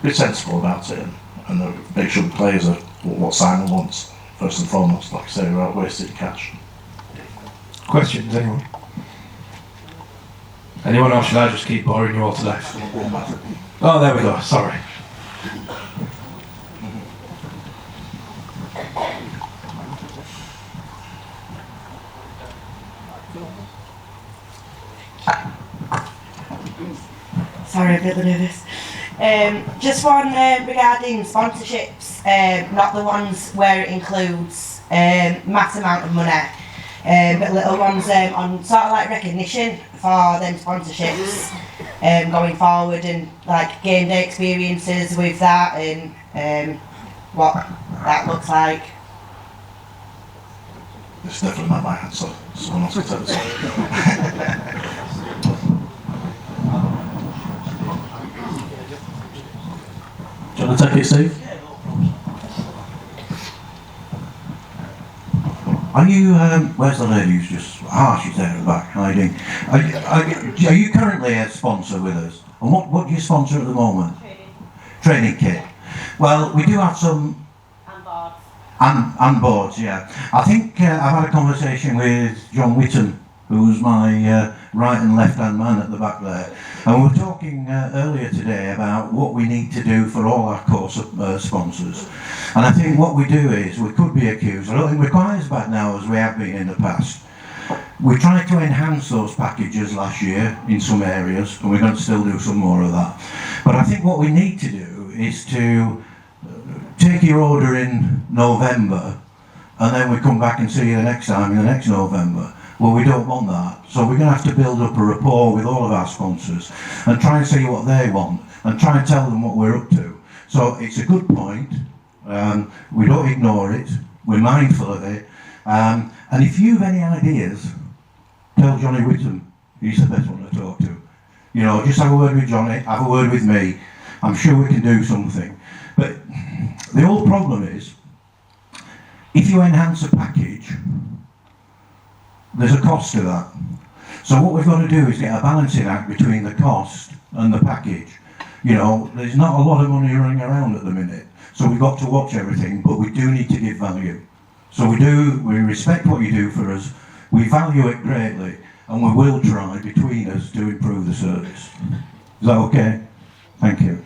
be sensible about it and make sure the players are what Simon wants, first and foremost, like I say, without wasting cash. Questions, anyone? Anyone else? Should I just keep boring you all to death? Oh, there we go, sorry. Sorry, I'm a bit nervous. Just one regarding sponsorships, not the ones where it includes mass amount of money, but little ones on sort of like recognition for them sponsorships going forward, and like game day experiences with that, and what that looks like. It's definitely not my answer. Someone else can tell us. Do you want to take it, Steve? Are you, where's the lady who's just, she's there at the back, hiding. Are you currently a sponsor with us? And what do you sponsor at the moment? Training kit. Well, we do have some... And boards, yeah. I think I've had a conversation with John Whitton, who's my right and left hand man at the back there. And we were talking earlier today about what we need to do for all our course sponsors. And I think what we do is, we could be accused, I don't think we're quite as bad now as we have been in the past. We tried to enhance those packages last year in some areas, and we're going to still do some more of that. But I think what we need to do is to take your order in November, and then we come back and see you the next time in the next November. Well, we don't want that. So we're going to have to build up a rapport with all of our sponsors and try and see what they want and try and tell them what we're up to. So it's a good point. We don't ignore it. We're mindful of it. And if you've any ideas, tell Johnny Whittam. He's the best one to talk to. You know, just have a word with Johnny, have a word with me. I'm sure we can do something. But the whole problem is, if you enhance a package, there's a cost to that. So what we've got to do is get a balancing act between the cost and the package. You know, there's not a lot of money running around at the minute, so we've got to watch everything, but we do need to give value. So we respect what you do for us, we value it greatly, and we will try between us to improve the service. Is that okay? Thank you.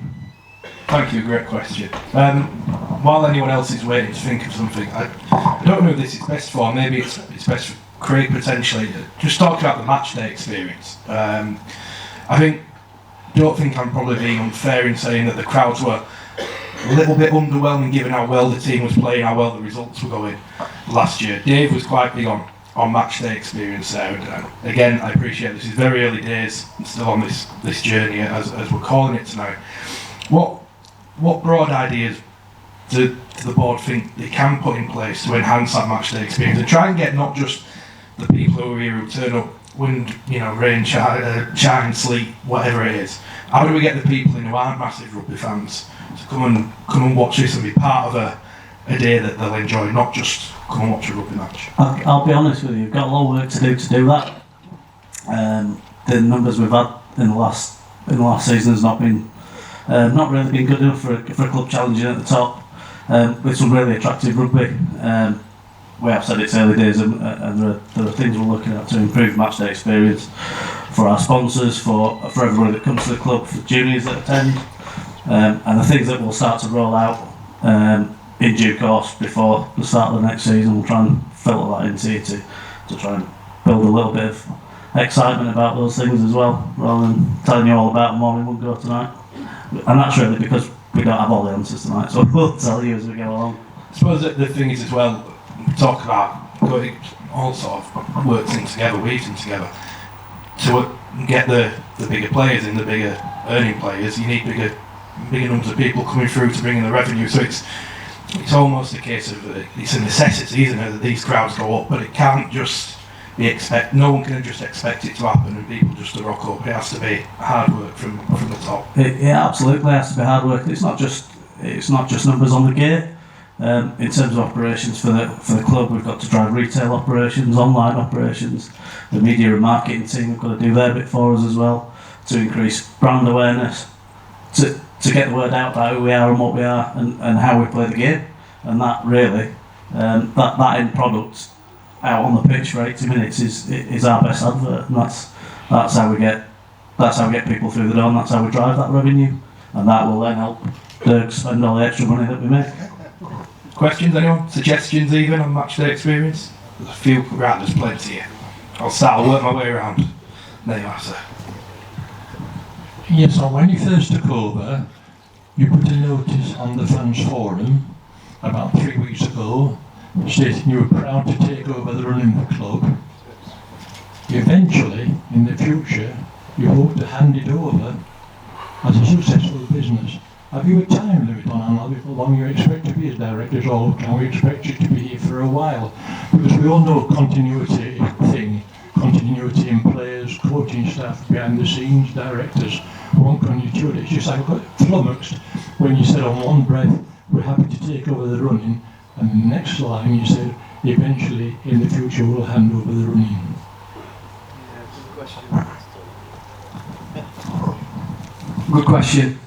Thank you, great question. While anyone else is waiting to think of something, I don't know if this is best for, maybe it's best for Craig potentially. Just talk about the match day experience. Don't think I'm probably being unfair in saying that the crowds were a little bit underwhelming given how well the team was playing, how well the results were going last year. Dave was quite big on match day experience there. And again, I appreciate this is very early days, still on this journey as we're calling it tonight. What broad ideas do the board think they can put in place to enhance that match day experience and try and get not just the people who are here who turn up, wind, rain, shine, sleet, whatever it is? How do we get the people in who aren't massive rugby fans to come and watch this and be part of a day that they'll enjoy, not just come and watch a rugby match? I'll be honest with you, we've got a lot of work to do that. The numbers we've had in the last season has not really been good enough for a club challenging at the top, with some really attractive rugby. We have said it's early days, and there are things we're looking at to improve match day experience for our sponsors, for everybody that comes to the club, for juniors that attend, and the things that we'll start to roll out in due course before the start of the next season. We'll try and filter that into you to try and build a little bit of excitement about those things as well, rather than telling you all about them all in one go tonight. And that's really because we don't have all the answers tonight, so we'll tell you as we go along. I suppose that the thing is as well, talk about all sort of works in together, weaving together. To get the bigger players in, the bigger earning players, you need bigger numbers of people coming through to bring in the revenue. So it's almost a case of it's a necessity, isn't it, that these crowds go up, but it can't just be no one can just expect it to happen and people just to rock up. It has to be hard work from the top. It absolutely has to be hard work. It's not just numbers on the gate. In terms of operations for the club, we've got to drive retail operations, online operations. The media and marketing team have got to do their bit for us as well to increase brand awareness, to get the word out about who we are and what we are and how we play the game. And that really, that end product out on the pitch for 80 minutes is our best advert, and that's how we get people through the door, and that's how we drive that revenue, and that will then help Dirk spend all the extra money that we make. Questions, anyone? Suggestions even on match day experience? There's a few, right, there's plenty here. I'll work my way around. There you are, sir. Yes, so when you first took over, you put a notice on the fans forum about 3 weeks ago stating you were proud to take over the running of the club. Eventually, in the future, you hope to hand it over as a successful business. Have you a time limit on how long you expect to be as directors, or can we expect you to be here for a while? Because we all know continuity in players, coaching staff, behind the scenes, directors, one continuity. It's just like I got flummoxed when you said on one breath, we're happy to take over the running, and the next line you said, eventually in the future we'll hand over the running. Good question.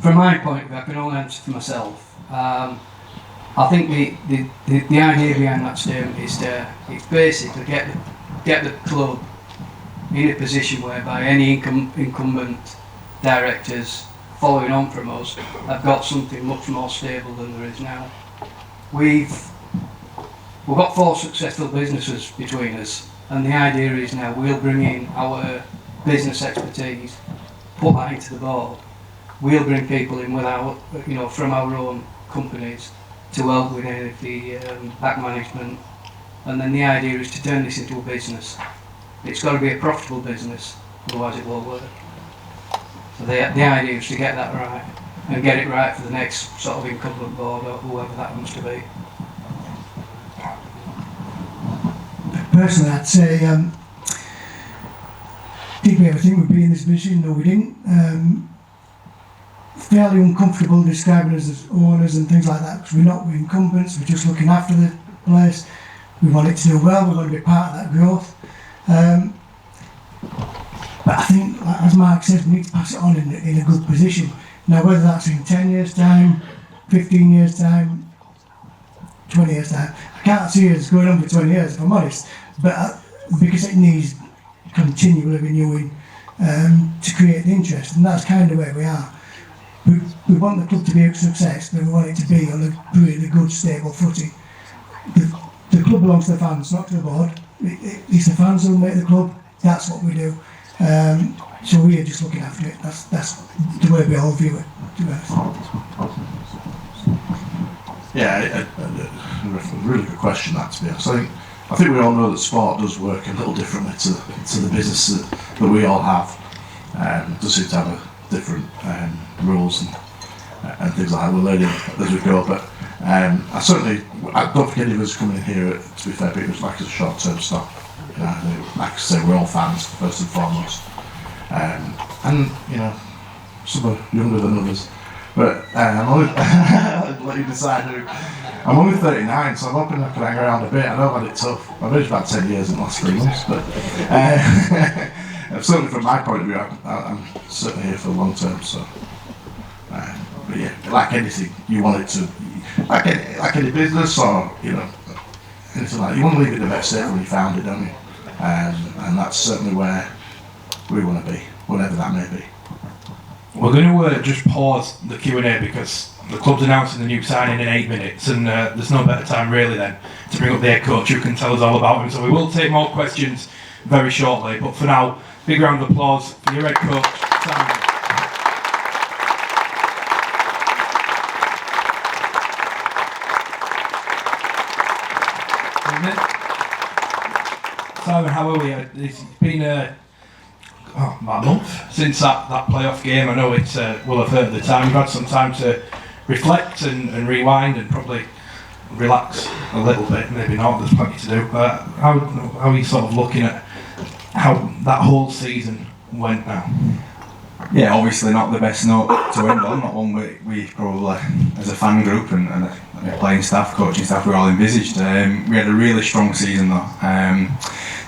From my point of view, I can only answer for myself. I think the idea behind that statement is it's basically get the club in a position whereby any incumbent directors following on from us have got something much more stable than there is now. We've got 4 successful businesses between us, and the idea is now we'll bring in our business expertise, put that into the board. We'll bring people in from our own companies to help with any of the back management, and then the idea is to turn this into a business. It's got to be a profitable business, otherwise it won't work. So the idea is to get that right, and get it right for the next sort of incumbent board or whoever that happens to be. Personally, I'd say, did we ever think we'd be in this position? No, we didn't. Fairly uncomfortable describing us as owners and things like that, because we're incumbents, we're just looking after the place. We want it to do well, we want to be part of that growth. But I think, as Mark says, we need to pass it on in a good position. Now, whether that's in 10 years' time, 15 years' time, 20 years' time, I can't see us going on for 20 years, if I'm honest, but because it needs continually renewing to create the interest, and that's kind of where we are. We want the club to be a success, but we want it to be on a really good, stable footing. The club belongs to the fans, not to the board. It's the fans who make the club. That's what we do. So we are just looking after it. That's the way we all view it, to be honest. Yeah, a really good question, that, to be honest. I think we all know that sport does work a little differently to the business that we all have. It does seem to have different rules and things like that. We're learning as we go, but I don't think any of us coming in here, to be fair, it was like a short-term stop. Like I say, we're all fans first and foremost, and some are younger than others. But I'm only I'll let you decide who. I'm only 39, so I'm hoping I can hang around a bit. I know I've had it tough. I've aged about 10 years in the last 3 months, but certainly from my point of view, I'm certainly here for the long term. So, but yeah, like anything, you want it to, like any business or anything like that, you want to leave it the best state when you found it, don't you? And that's certainly where we want to be, whatever that may be. We're going to just pause the Q&A because the club's announcing the new signing in 8 minutes, and there's no better time really then to bring up the head coach who can tell us all about him. So we will take more questions very shortly, but for now, big round of applause for your head coach, Simon. Simon, how are we? It's been about a month since that playoff game. I know it will have hurt at the time. You've had some time to reflect and rewind and probably relax a little bit. Maybe not, there's plenty to do. How are you sort of looking at how that whole season went now? yeah, obviously not the best note to end on, not one we probably, as a fan group and a playing staff, coaching staff, we all envisaged. We had a really strong season though.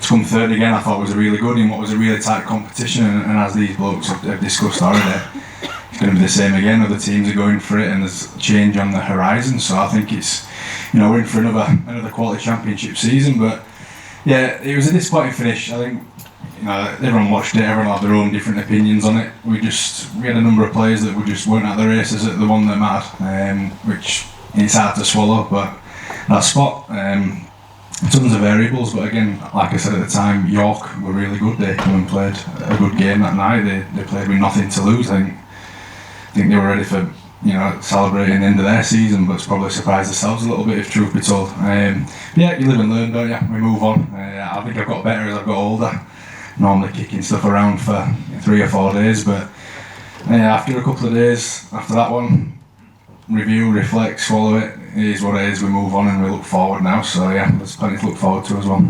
To come third again, I thought was really good in what was a really tight competition, and as these blokes have discussed already, it's going to be the same again. Other teams are going for it, and there's change on the horizon. So I think it's, we're in for another quality championship season. But yeah, it was a disappointing finish. I think everyone watched it. Everyone had their own different opinions on it. We had a number of players that just weren't at the races at the one that mattered, which it's hard to swallow. But that spot. Tons of variables, but again, like I said at the time, York were really good. They come and played a good game that night. They played with nothing to lose. I think they were ready for celebrating the end of their season, but it's probably surprised themselves a little bit if truth be told. Yeah, you live and learn, don't you? We move on. I think I've got better as I've got older. Normally kicking stuff around for 3 or 4 days, but after a couple of days after that one, review, reflect, swallow it. It is what it is. We move on and we look forward now. So yeah, there's plenty to look forward to as well.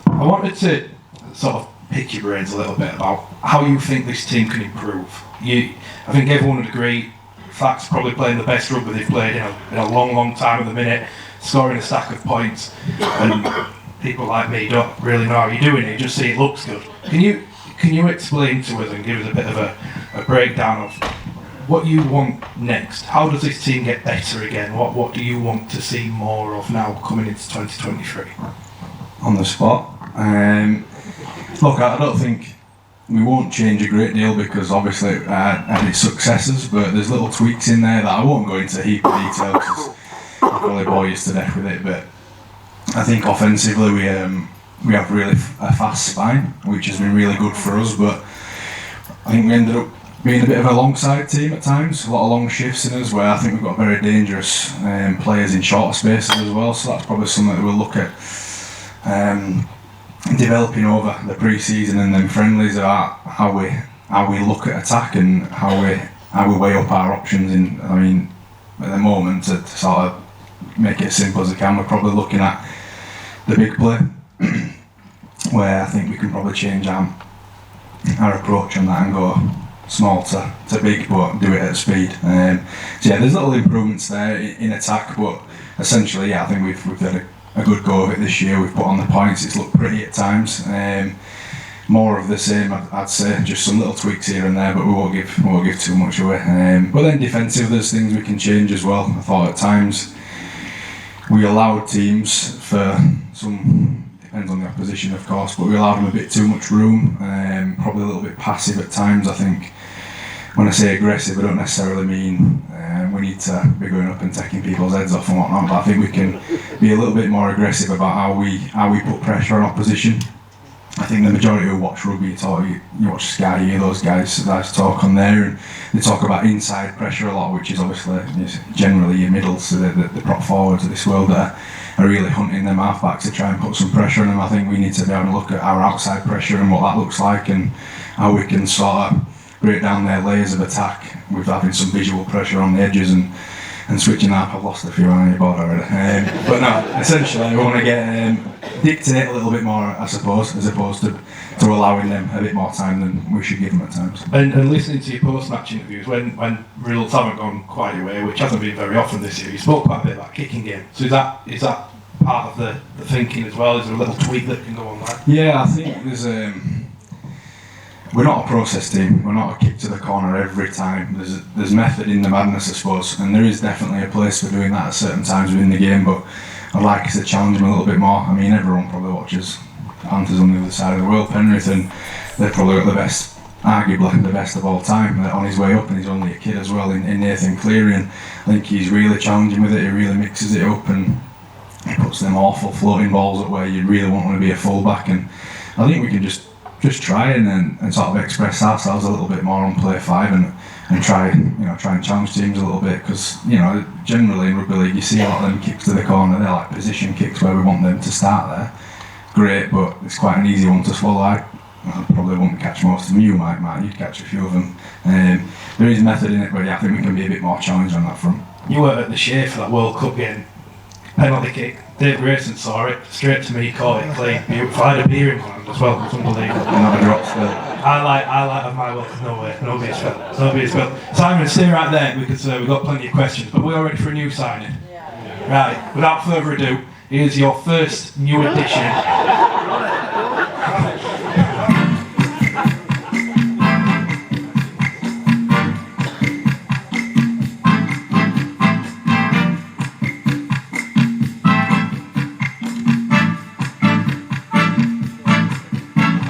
I wanted to sort of pick your brains a little bit about how you think this team can improve. I think everyone would agree, Fac's probably playing the best rugby they've played in a long time at the minute, scoring a stack of points, and people like me don't really know how you're doing it. You just see it looks good. Can you explain to us and give us a bit of a breakdown of what you want next? How does this team get better again? What do you want to see more of now coming into 2023? On the spot, look, I don't think we won't change a great deal because obviously it had its successes, but there's little tweaks in there that I won't go into a heap of detail because I'll probably bore you to death with it. But I think offensively we have really a fast spine, which has been really good for us. But I think we ended up being a bit of a long side team at times, a lot of long shifts in us where I think we've got very dangerous players in shorter spaces as well, so that's probably something that we'll look at developing over the pre-season and then friendlies about how we look at attack and how we weigh up our options at the moment to sort of make it as simple as I can. We're probably looking at the big play where I think we can probably change our approach on that and go small to big, but do it at speed. So yeah, there's little improvements there in attack, but essentially, yeah, I think we've had a good go of it this year. We've put on the points. It's looked pretty at times. More of the same, I'd say. Just some little tweaks here and there, but we won't give too much away. But then defensive, there's things we can change as well. I thought at times we allowed teams for some. Depends on the opposition, of course, but we allowed them a bit too much room, probably a little bit passive at times. I think when I say aggressive, I don't necessarily mean we need to be going up and taking people's heads off and whatnot, but I think we can be a little bit more aggressive about how we put pressure on opposition. I think the majority who watch rugby, you watch Sky, you hear those guys talk on there, and they talk about inside pressure a lot, which is obviously generally your middles, so the prop forwards of this world that are really hunting them halfbacks to try and put some pressure on them. I think we need to be able to look at our outside pressure and what that looks like and how we can sort of break down their layers of attack with having some visual pressure on the edges and switching up. I've lost a few on your board already. But no, essentially we want to get dictate a little bit more, I suppose, as opposed to allowing them a bit more time than we should give them at times. And listening to your post-match interviews, when results haven't gone quite your way, which hasn't been very often this year, you spoke quite a bit about kicking game. So is that part of the thinking as well? Is there a little tweak that can go on there? Yeah, I think there's we're not a process team. We're not a kick to the corner every time. There's method in the madness, I suppose, and there is definitely a place for doing that at certain times within the game. But I'd like us to challenge them a little bit more. I mean, everyone probably watches Panthers on the other side of the world. Penrith, and they've probably got the best, arguably the best of all time, on his way up, and he's only a kid as well in Nathan Cleary. And I think he's really challenging with it. He really mixes it up and he puts them awful floating balls up where you really want to be a fullback. And I think we can just try and sort of express ourselves a little bit more on play 5 and try and challenge teams a little bit, because generally in rugby league you see a lot of them kicks to the corner. They're like position kicks where we want them to start there. Great, but it's quite an easy one to swallow. I probably won't catch most of them. You might, you'd catch a few of them. There is method in it, but yeah, I think we can be a bit more challenged on that front. You were at the Shay for that World Cup game. Penalty kick. Dave Grayson saw it, straight to me, caught it clean. Beautiful. I had a beer in my hand as well, it was unbelievable. Another drop still. I like my Will. No way. Nobody's spilled. Simon, stay right there because we've got plenty of questions. But we're ready for a new signing. Right. Without further ado, here's your first new addition.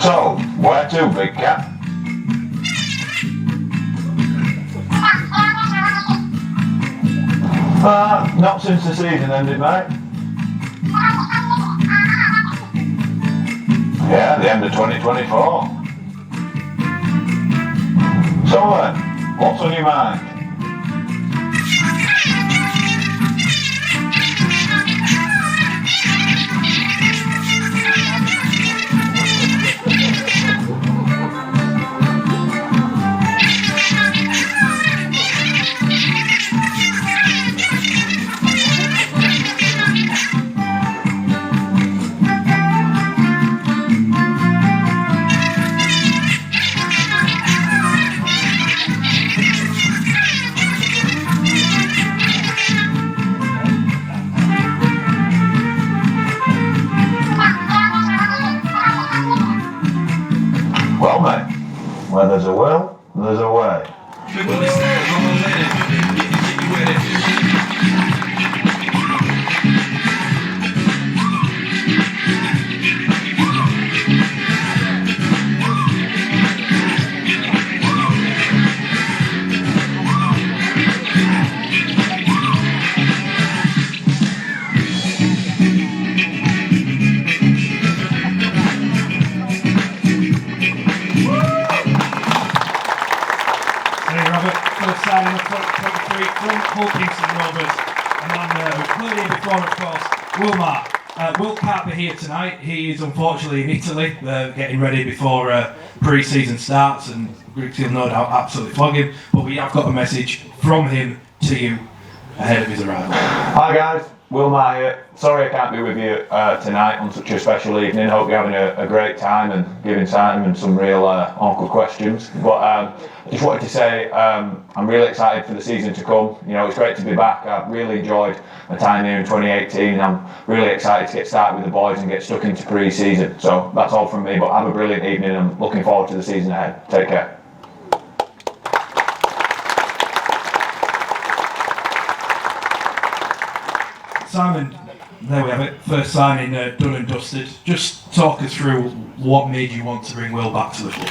So, where to, big cat? Not since the season ended, mate. Yeah, the end of 2024. So then, what's on your mind? Well, mate, where there's a will, there's a way. First signing of 2023 from Hull Kingston Rovers, a man who's played here before, of course, Wilmar. Will can't be here tonight. He is unfortunately in Italy, getting ready before pre-season starts, and he'll no doubt absolutely flog him. But we have got a message from him to you ahead of his arrival. Hi guys, Wilmar here. Sorry I can't be with you tonight on such a special evening. Hope you're having a great time and giving Simon some real awkward questions. But I just wanted to say I'm really excited for the season to come. You know, it's great to be back. I've really enjoyed my time here in 2018. I'm really excited to get started with the boys and get stuck into pre-season. So that's all from me, but have a brilliant evening and I'm looking forward to the season ahead. Take care. Simon, there we have it. First signing done and dusted. Just talk us through what made you want to bring Will back to the club.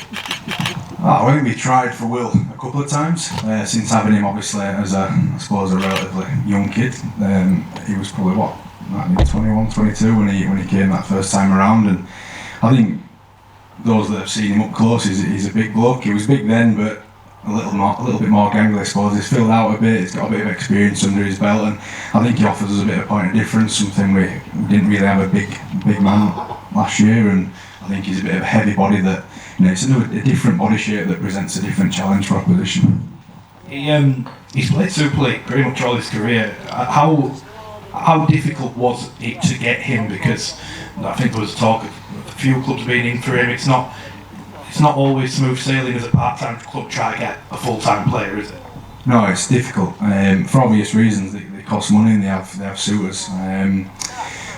I think we tried for Will a couple of times since having him obviously as a relatively young kid. He was probably maybe 21, 22 when he came that first time around, and I think those that have seen him up close, he's a big bloke. He was big then, but a little bit more gangly, I suppose. He's filled out a bit. He's got a bit of experience under his belt, and I think he offers us a bit of point of difference. Something we didn't really have a big man last year, and I think he's a bit of a heavy body that, you know, it's a different body shape that presents a different challenge for opposition. He's played Super League pretty much all his career. How difficult was it to get him? Because I think there was talk of a few clubs being in for him. It's not always smooth sailing as a part-time club try to get a full-time player, is it? No, it's difficult for obvious reasons. They cost money and they have suitors.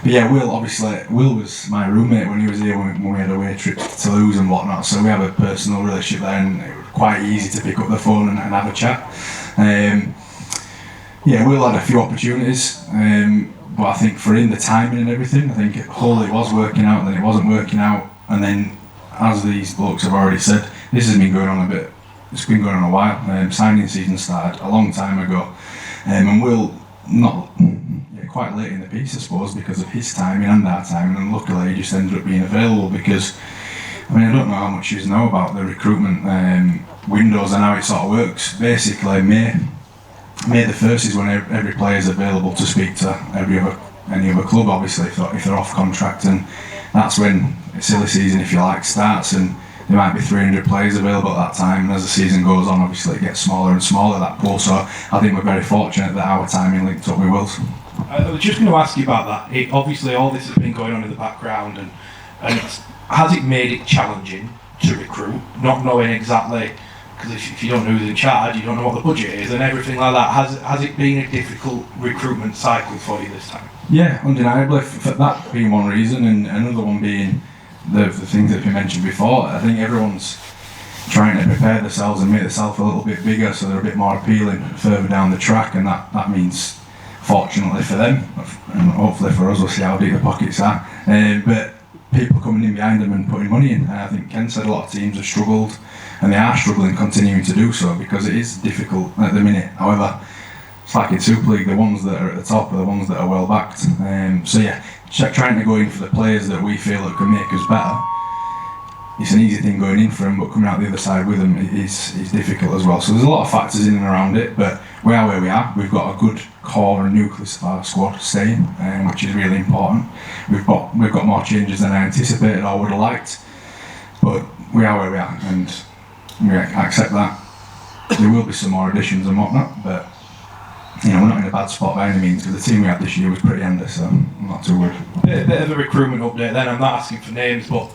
But yeah, Will was my roommate when he was here when we had away trips to Toulouse and whatnot. So we have a personal relationship there, and it was quite easy to pick up the phone and have a chat. Yeah, Will had a few opportunities, but I think for him the timing and everything, I think at Hull it was working out, then it wasn't working out, and then, as these blokes have already said, this has been going on a bit. It's been going on a while. Signing season started a long time ago, and Will quite late in the piece, I suppose, because of his timing and our timing, and luckily he just ended up being available. Because I don't know how much you know about the recruitment windows and how it sort of works. Basically, May the 1st is when every player is available to speak to any other club, obviously if they're off contract, and that's when silly season, if you like, starts, and there might be 300 players available at that time, and as the season goes on, obviously it gets smaller and smaller, that pool. So I think we're very fortunate that our timing linked up with Will's. I was just going to ask you about that. Obviously all this has been going on in the background, and has it made it challenging, to recruit, not knowing exactly, because if you don't know who's in charge, you don't know what the budget is and everything like that. Has it been a difficult recruitment cycle for you this time? Yeah, undeniably, for that being one reason, and another one being the things that we mentioned before. I think everyone's trying to prepare themselves and make themselves a little bit bigger so they're a bit more appealing further down the track, and that means, fortunately for them, and hopefully for us, we'll see how deep the pockets are, but people coming in behind them and putting money in. I think Ken said a lot of teams have struggled, and they are struggling, continuing to do so, because it is difficult at the minute. However, it's like in Super League, the ones that are at the top are the ones that are well backed. So yeah, trying to go in for the players that we feel that can make us better. It's an easy thing going in for them, but coming out the other side with them is difficult as well. So there's a lot of factors in and around it, but we are where we are. We've got a good core and nucleus of our squad staying, which is really important. We've got more changes than I anticipated or would have liked, but we are where we are, and we accept that. There will be some more additions and whatnot, but we're not in a bad spot by any means, because the team we had this year was pretty handy, so I'm not too worried. Bit of a recruitment update then. I'm not asking for names, but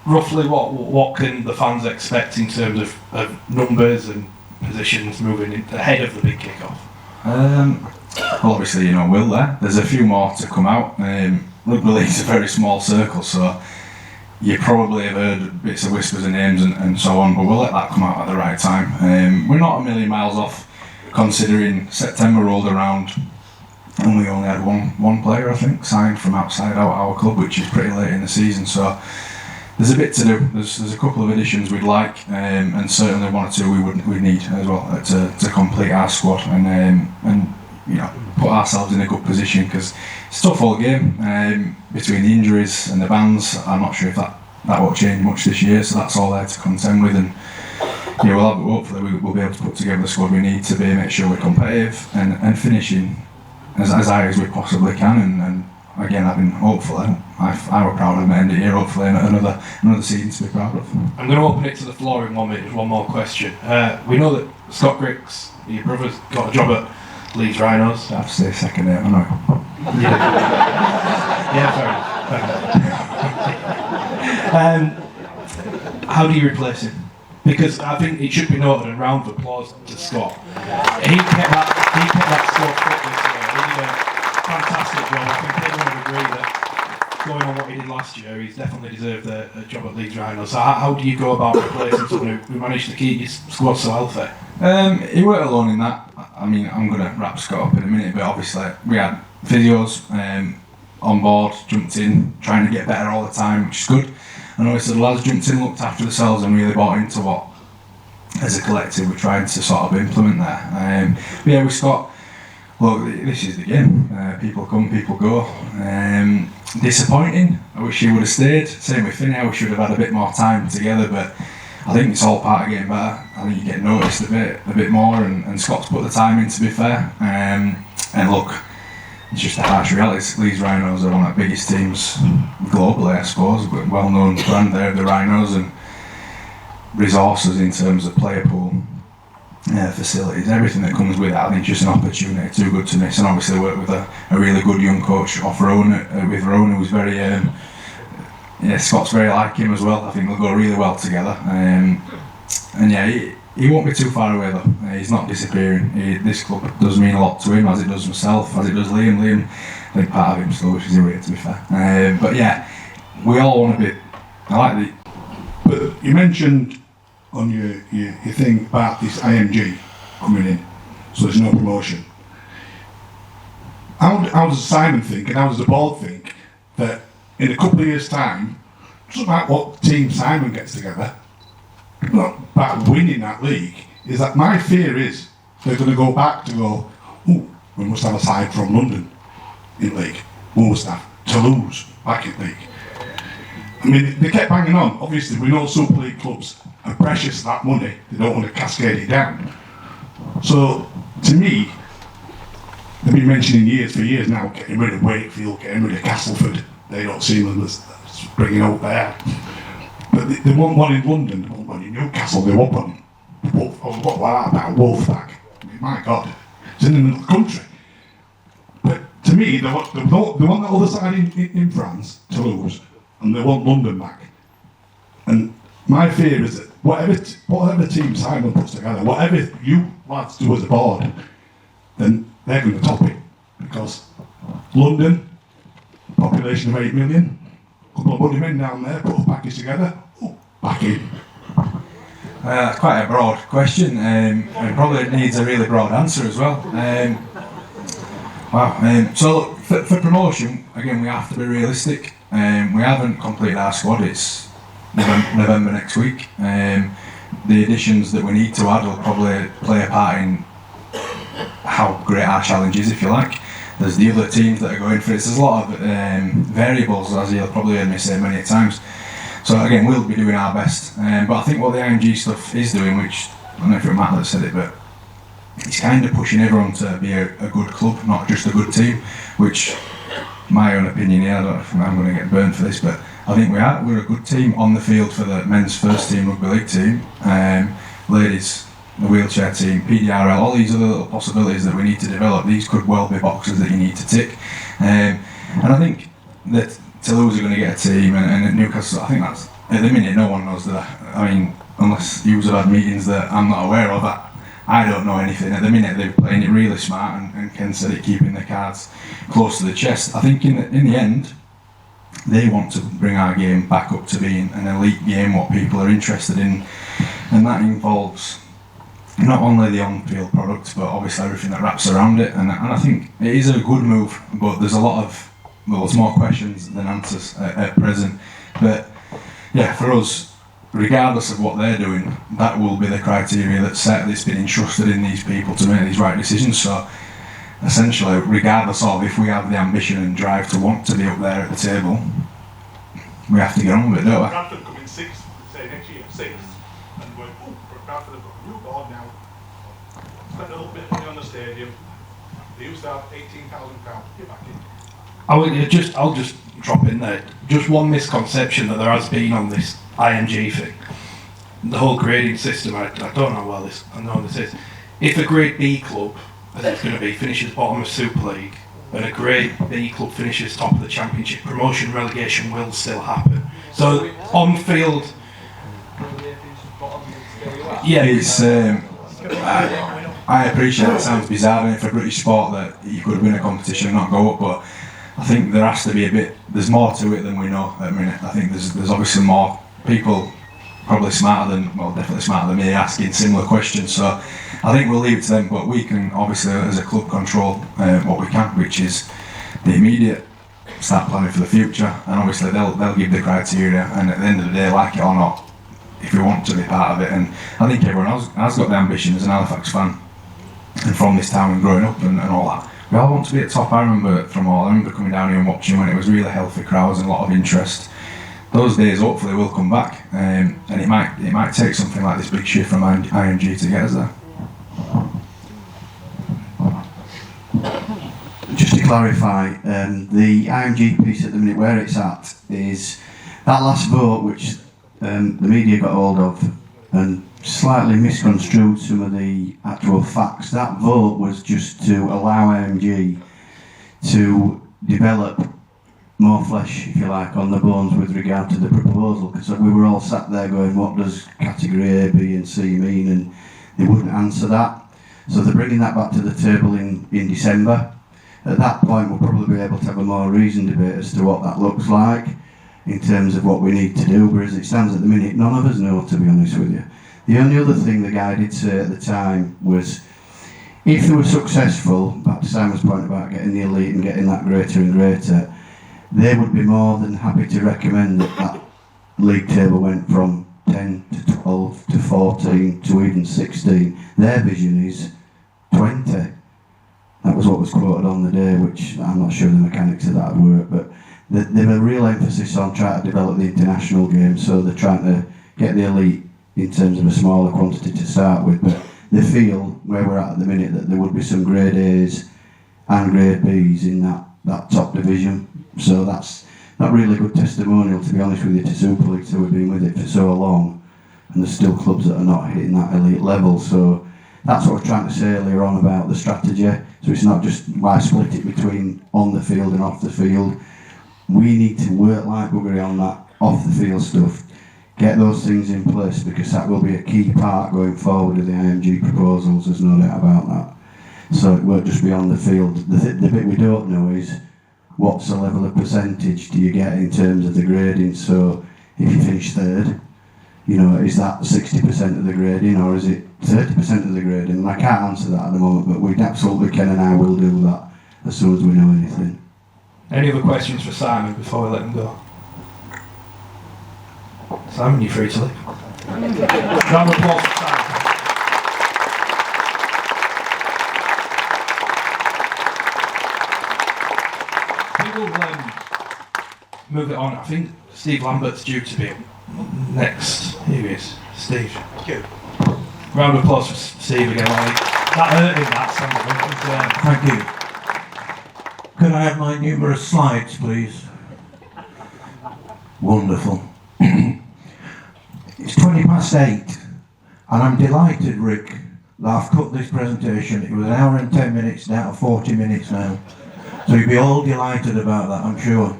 roughly what can the fans expect in terms of numbers and positions moving ahead of the big kick-off? Well, obviously, Will there. There's a few more to come out. Rugby League's a very small circle, so you probably have heard bits of whispers of names and so on, but we'll let that come out at the right time. We're not a million miles off, considering September rolled around and we only had one player, I think, signed from outside our club, which is pretty late in the season. So there's a bit to do. There's a couple of additions we'd like, and certainly one or two we'd need as well to complete our squad and put ourselves in a good position, because it's a tough all game between the injuries and the bans. I'm not sure if that won't change much this year, so that's all there to contend with, and hopefully we'll be able to put together the squad we need to make sure we're competitive and finishing as high as we possibly can, and again, I've been hopeful. I were proud of the end of the year. Hopefully, another season to be proud of. I'm going to open it to the floor in 1 minute. Just one more question. We know that Scott Griggs, your brother's got a job at Leeds Rhinos. I have to say second name, I know. Yeah, fair enough. How do you replace him? Because I think it should be noted, and round of applause to Scott. He kept that squad fit this year. He did a fantastic job. I think everyone would agree that going on what he did last year, he's definitely deserved a job at Leeds Rhinos. So how do you go about replacing someone who managed to keep his squad so healthy? He weren't alone in that. I mean, I'm going to wrap Scott up in a minute, but obviously we had physios on board, jumped in, trying to get better all the time, which is good. And obviously the lads jumped in, looked after themselves, and really bought into what, as a collective, we're trying to sort of implement there. But yeah, with Scott, look, this is the game. People come, people go. Disappointing. I wish he would have stayed. Same with Finney. I wish we would have had a bit more time together, but I think it's all part of getting better. I think you get noticed a bit more, and Scott's put the time in, to be fair. And look, it's just a harsh reality. Leeds Rhinos are one of the biggest teams globally, I suppose, but well-known brand there, the Rhinos, and resources in terms of player pool, facilities, everything that comes with that. I think it's just an opportunity too good to miss, and obviously work with a really good young coach off Rowan, with Rowan, who's very, Scott's very like him as well. I think they'll go really well together, and yeah, he won't be too far away though. He's not disappearing. This club does mean a lot to him, as it does himself, as it does Liam. Liam, I think part of him still wishes he were here, to be fair. But yeah, we all want to be. I like the. But you mentioned on your thing about this IMG coming in, so there's no promotion. How does Simon think, and how does the board think, that in a couple of years' time, it doesn't matter what team Simon gets together, not about winning that league, is that my fear is they're going to go back to go, ooh, we must have a side from London in league. We must have Toulouse back in league. I mean, they kept banging on. Obviously, we know Super League clubs are precious that money. They don't want to cascade it down. So, to me, they've been mentioning for years now, getting rid of Wakefield, getting rid of Castleford. They don't see them as bringing out there. But they want one in London, they want one in Newcastle, they want one in Wolfpack. I mean, my God, it's in another country. But to me, they want the other side in France, Toulouse, and they want London back. And my fear is that whatever team Simon puts together, whatever you lads do as a board, then they're going to top it. Because London, population of 8 million, a couple of money men down there, put a package together, back in. Quite a broad question, and probably needs a really broad answer as well. So look, for promotion, again, we have to be realistic. We haven't completed our squad. It's November next week. The additions that we need to add will probably play a part in how great our challenge is, if you like. There's the other teams that are going for it. There's a lot of variables, as you'll probably heard me say many times. So again, we'll be doing our best. But I think what the IMG stuff is doing, which I don't know if it was Matt that said it, but it's kind of pushing everyone to be a good club, not just a good team, which, my own opinion here, I don't know if I'm going to get burned for this, but I think we are. We're a good team on the field for the men's first team rugby league team, ladies, the wheelchair team, PDRL, all these other little possibilities that we need to develop. These could well be boxes that you need to tick. And I think that Toulouse are going to get a team, and at Newcastle, I think that's, at the minute, no one knows that. I mean, unless you have had meetings that I'm not aware of, I don't know anything. At the minute, they're playing it really smart, and Ken said it, keeping the cards close to the chest. I think in the end, they want to bring our game back up to being an elite game, what people are interested in, and that involves not only the on-field product, but obviously everything that wraps around it. And I think it is a good move, but there's a lot of, well, there's more questions than answers at present. But yeah, for us, regardless of what they're doing, that will be the criteria that's been entrusted in these people to make these right decisions. So essentially, regardless of if we have the ambition and drive to want to be up there at the table, we have to get on with it, don't we? Bradford come in 6th, say next year, 6th, and going, Bradford have got a new board now, spend a little bit of money on the stadium, they used to have £18,000, get back in. I'll just drop in there. Just one misconception that there has been on this IMG thing. The whole grading system, I don't know well this, I know this is. If a grade B club, as it's going to be, finishes bottom of Super League, and a grade B club finishes top of the Championship, promotion relegation will still happen. So on field, yeah, it's. I appreciate it sounds bizarre for British sport that you could win a competition and not go up, but I think there has to be there's more to it than we know at the minute. I think there's obviously more people, probably definitely smarter than me, asking similar questions. So I think we'll leave it to them, but we can obviously, as a club, control what we can, which is the immediate, start planning for the future, and obviously they'll give the criteria, and at the end of the day, like it or not, if we want to be part of it. And I think everyone has got the ambition as an Halifax fan, and from this town and growing up and all that. We all want to be at top. I remember coming down here and watching when it was really healthy crowds and a lot of interest. Those days hopefully will come back, and it might take something like this big shift from IMG to get us there. Just to clarify, the IMG piece at the minute where it's at is that last vote which the media got hold of and slightly misconstrued some of the actual facts. That vote was just to allow IMG to develop more flesh, if you like, on the bones with regard to the proposal, because we were all sat there going, what does category A, B and C mean, and they wouldn't answer that. So they're bringing that back to the table in December. At that point we'll probably be able to have a more reasoned debate as to what that looks like in terms of what we need to do, but as it stands at the minute, none of us know, to be honest with you. The only other thing the guy did say at the time was, if they were successful, back to Simon's point about getting the elite and getting that greater and greater, they would be more than happy to recommend that league table went from 10 to 12 to 14 to even 16. Their vision is 20. That was what was quoted on the day, which I'm not sure the mechanics of that would work, but they have a real emphasis on trying to develop the international game, so they're trying to get the elite in terms of a smaller quantity to start with, but they feel, where we're at the minute, that there would be some grade A's and grade B's in that top division. So that's not really good testimonial, to be honest with you, to Super League, who have been with it for so long, and there's still clubs that are not hitting that elite level. So that's what I was trying to say earlier on about the strategy. So it's not just why split it between on the field and off the field. We need to work like buggery on that off the field stuff. get those things in place, because that will be a key part going forward of the IMG proposals, there's no doubt about that. So it won't just be on the field. The bit we don't know is what's the level of percentage do you get in terms of the grading. So if you finish third, you know, is that 60% of the grading or is it 30% of the grading? And I can't answer that at the moment, but we absolutely can, and I will do that as soon as we know anything. Any other questions for Simon before we let him go? Simon, you're free to leave. Round of applause for Simon. We will move it on. I think Steve Lambert's due to be next. Here he is. Steve. Thank you. Round of applause for Steve again. That hurt him, that Thank you. Could I have my numerous slides, please? Wonderful. It's 8:20, and I'm delighted, Rick, that I've cut this presentation. It was an hour and 10 minutes, down to 40 minutes now. So you'll be all delighted about that, I'm sure.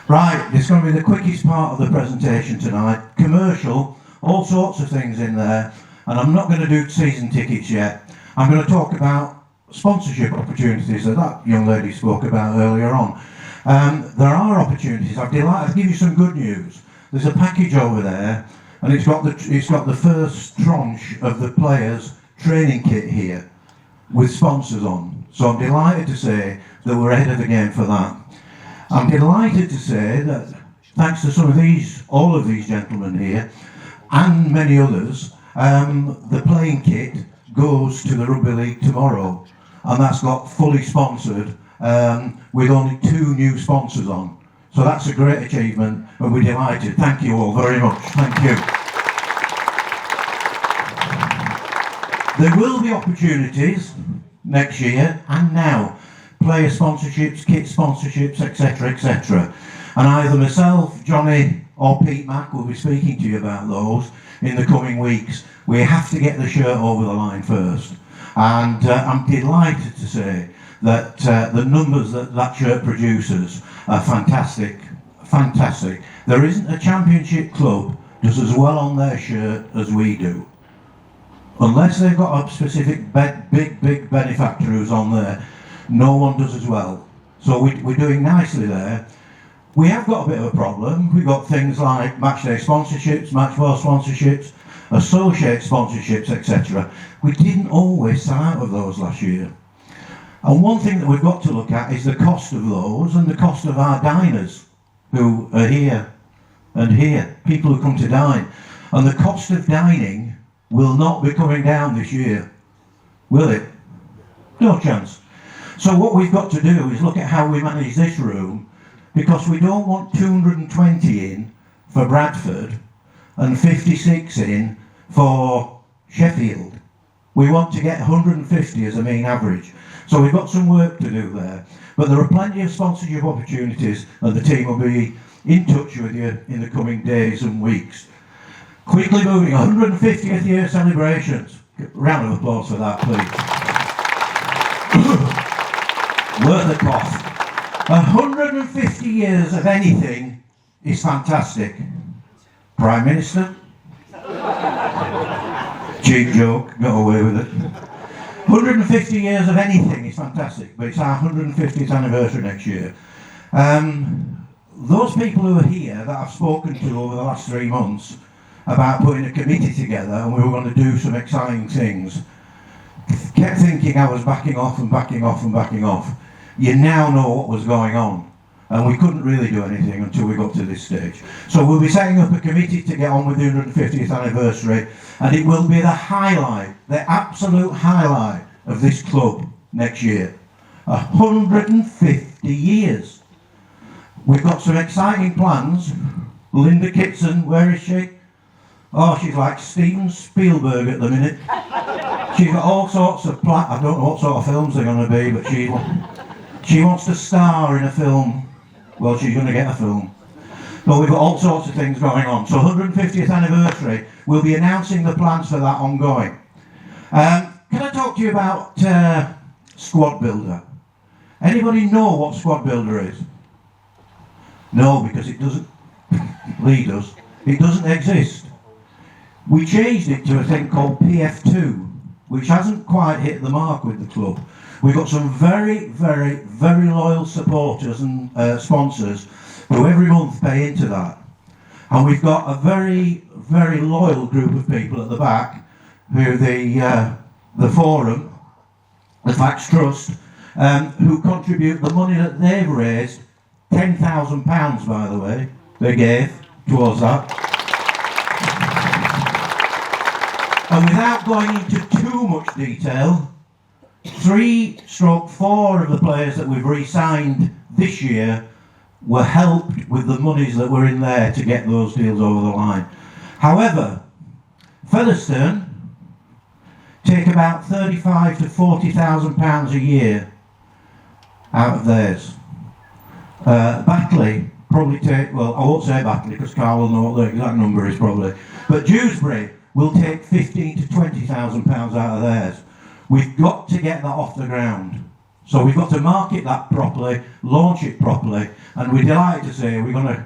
Right, it's going to be the quickest part of the presentation tonight. Commercial, all sorts of things in there, and I'm not going to do season tickets yet. I'm going to talk about sponsorship opportunities that that young lady spoke about earlier on. There are opportunities. I'm delighted to give you some good news. There's a package over there, and it's got the first tranche of the players' training kit here with sponsors on. So I'm delighted to say that we're ahead of the game for that. I'm delighted to say that thanks to all of these gentlemen here, and many others, the playing kit goes to the Rugby League tomorrow, and that's got fully sponsored with only 2 new sponsors on. So that's a great achievement, and we're delighted. Thank you all very much. Thank you. There will be opportunities next year and now. Player sponsorships, kit sponsorships, etc., etc. And either myself, Johnny, or Pete Mack will be speaking to you about those in the coming weeks. We have to get the shirt over the line first. And I'm delighted to say that the numbers that shirt produces are fantastic, fantastic. There isn't a championship club does as well on their shirt as we do. Unless they've got a specific big benefactor who's on there, no one does as well. So we're doing nicely there. We have got a bit of a problem. We've got things like matchday sponsorships, match ball sponsorships, associate sponsorships, etc. We didn't always sell out of those last year. And one thing that we've got to look at is the cost of those and the cost of our diners who are here and here, people who come to dine. And the cost of dining will not be coming down this year, will it? No chance. So what we've got to do is look at how we manage this room, because we don't want 220 in for Bradford and 56 in for Sheffield. We want to get 150 as a mean average. So we've got some work to do there. But there are plenty of sponsorship opportunities, and the team will be in touch with you in the coming days and weeks. Quickly moving, 150th year celebrations. Round of applause for that, please. Worth the cost. 150 years of anything is fantastic. Prime Minister? Cheap joke, got away with it. 150 years of anything is fantastic, but it's our 150th anniversary next year. Those people who are here that I've spoken to over the last 3 months about putting a committee together and we were going to do some exciting things, kept thinking I was backing off and backing off and backing off. You now know what was going on, and we couldn't really do anything until we got to this stage. So we'll be setting up a committee to get on with the 150th anniversary, and it will be the highlight, the absolute highlight of this club next year. 150 years. We've got some exciting plans. Linda Kitson, where is she? Oh, she's like Steven Spielberg at the minute. She's got all sorts of plans. I don't know what sort of films they're going to be, but she wants to star in a film. Well, she's going to get a film. But we've got all sorts of things going on. So 150th anniversary, we'll be announcing the plans for that ongoing. Can I talk to you about Squad Builder? Anybody know what Squad Builder is? No, because it doesn't. Lee does. It doesn't exist. We changed it to a thing called PF2, which hasn't quite hit the mark with the club. We've got some very, very, very loyal supporters and sponsors who every month pay into that. And we've got a very, very loyal group of people at the back who the forum, the Fax Trust, who contribute the money that they've raised, £10,000 by the way, they gave towards that. And without going into too much detail, 3/4 of the players that we've re-signed this year were helped with the monies that were in there to get those deals over the line. However, Featherstone take about £35,000 to £40,000 a year out of theirs. Batley probably take, well, I won't say Batley because Carl will know what the exact number is probably, but Dewsbury will take £15,000 to £20,000 out of theirs. We've got to get that off the ground. So we've got to market that properly, launch it properly, and we're delighted to say we're going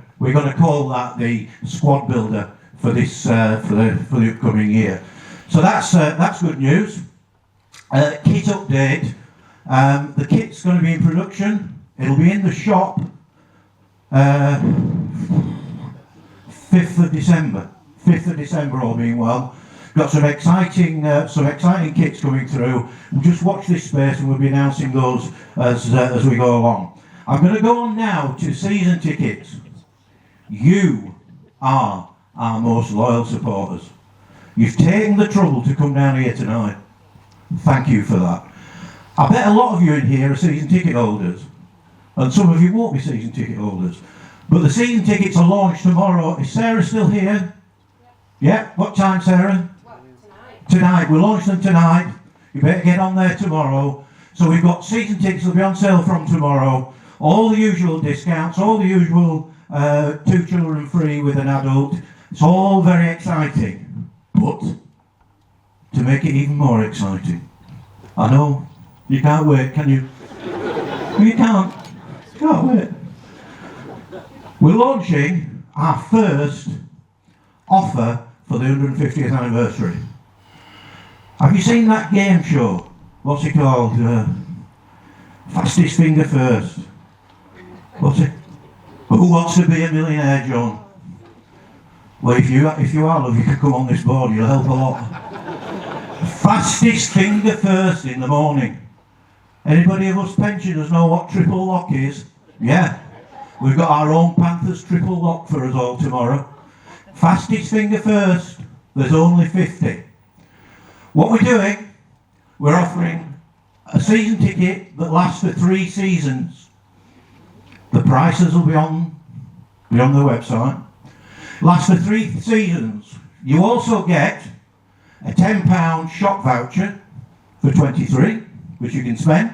to call that the squad builder for this for the upcoming year. So that's good news. Kit update. The kit's going to be in production. It'll be in the shop 5th of December. 5th of December, all being well. Got some exciting kits coming through. We'll just watch this space and we'll be announcing those as we go along. I'm going to go on now to season tickets. You are our most loyal supporters. You've taken the trouble to come down here tonight. Thank you for that. I bet a lot of you in here are season ticket holders, and some of you won't be season ticket holders. But the season tickets are launched tomorrow. Is Sarah still here? Yeah. What time, Sarah? Tonight. We'll launch them tonight. You better get on there tomorrow. So we've got season tickets will be on sale from tomorrow. All the usual discounts, all the usual 2 children free with an adult. It's all very exciting. But to make it even more exciting, I know you can't wait, can you? You can't wait. We're launching our first offer for the 150th anniversary. Have you seen that game show? What's it called? Fastest Finger First. What's it? Who Wants to Be a Millionaire, John? Well, if you are, love, you can come on this board, you'll help a lot. Fastest finger first in the morning. Anybody of us pensioners know what triple lock is? Yeah. We've got our own Panthers triple lock for us all tomorrow. Fastest finger first. There's only 50. What we're doing, we're offering a season ticket that lasts for 3 seasons. The prices will be on the website. Lasts for 3 seasons. You also get a £10 shop voucher for 23, which you can spend.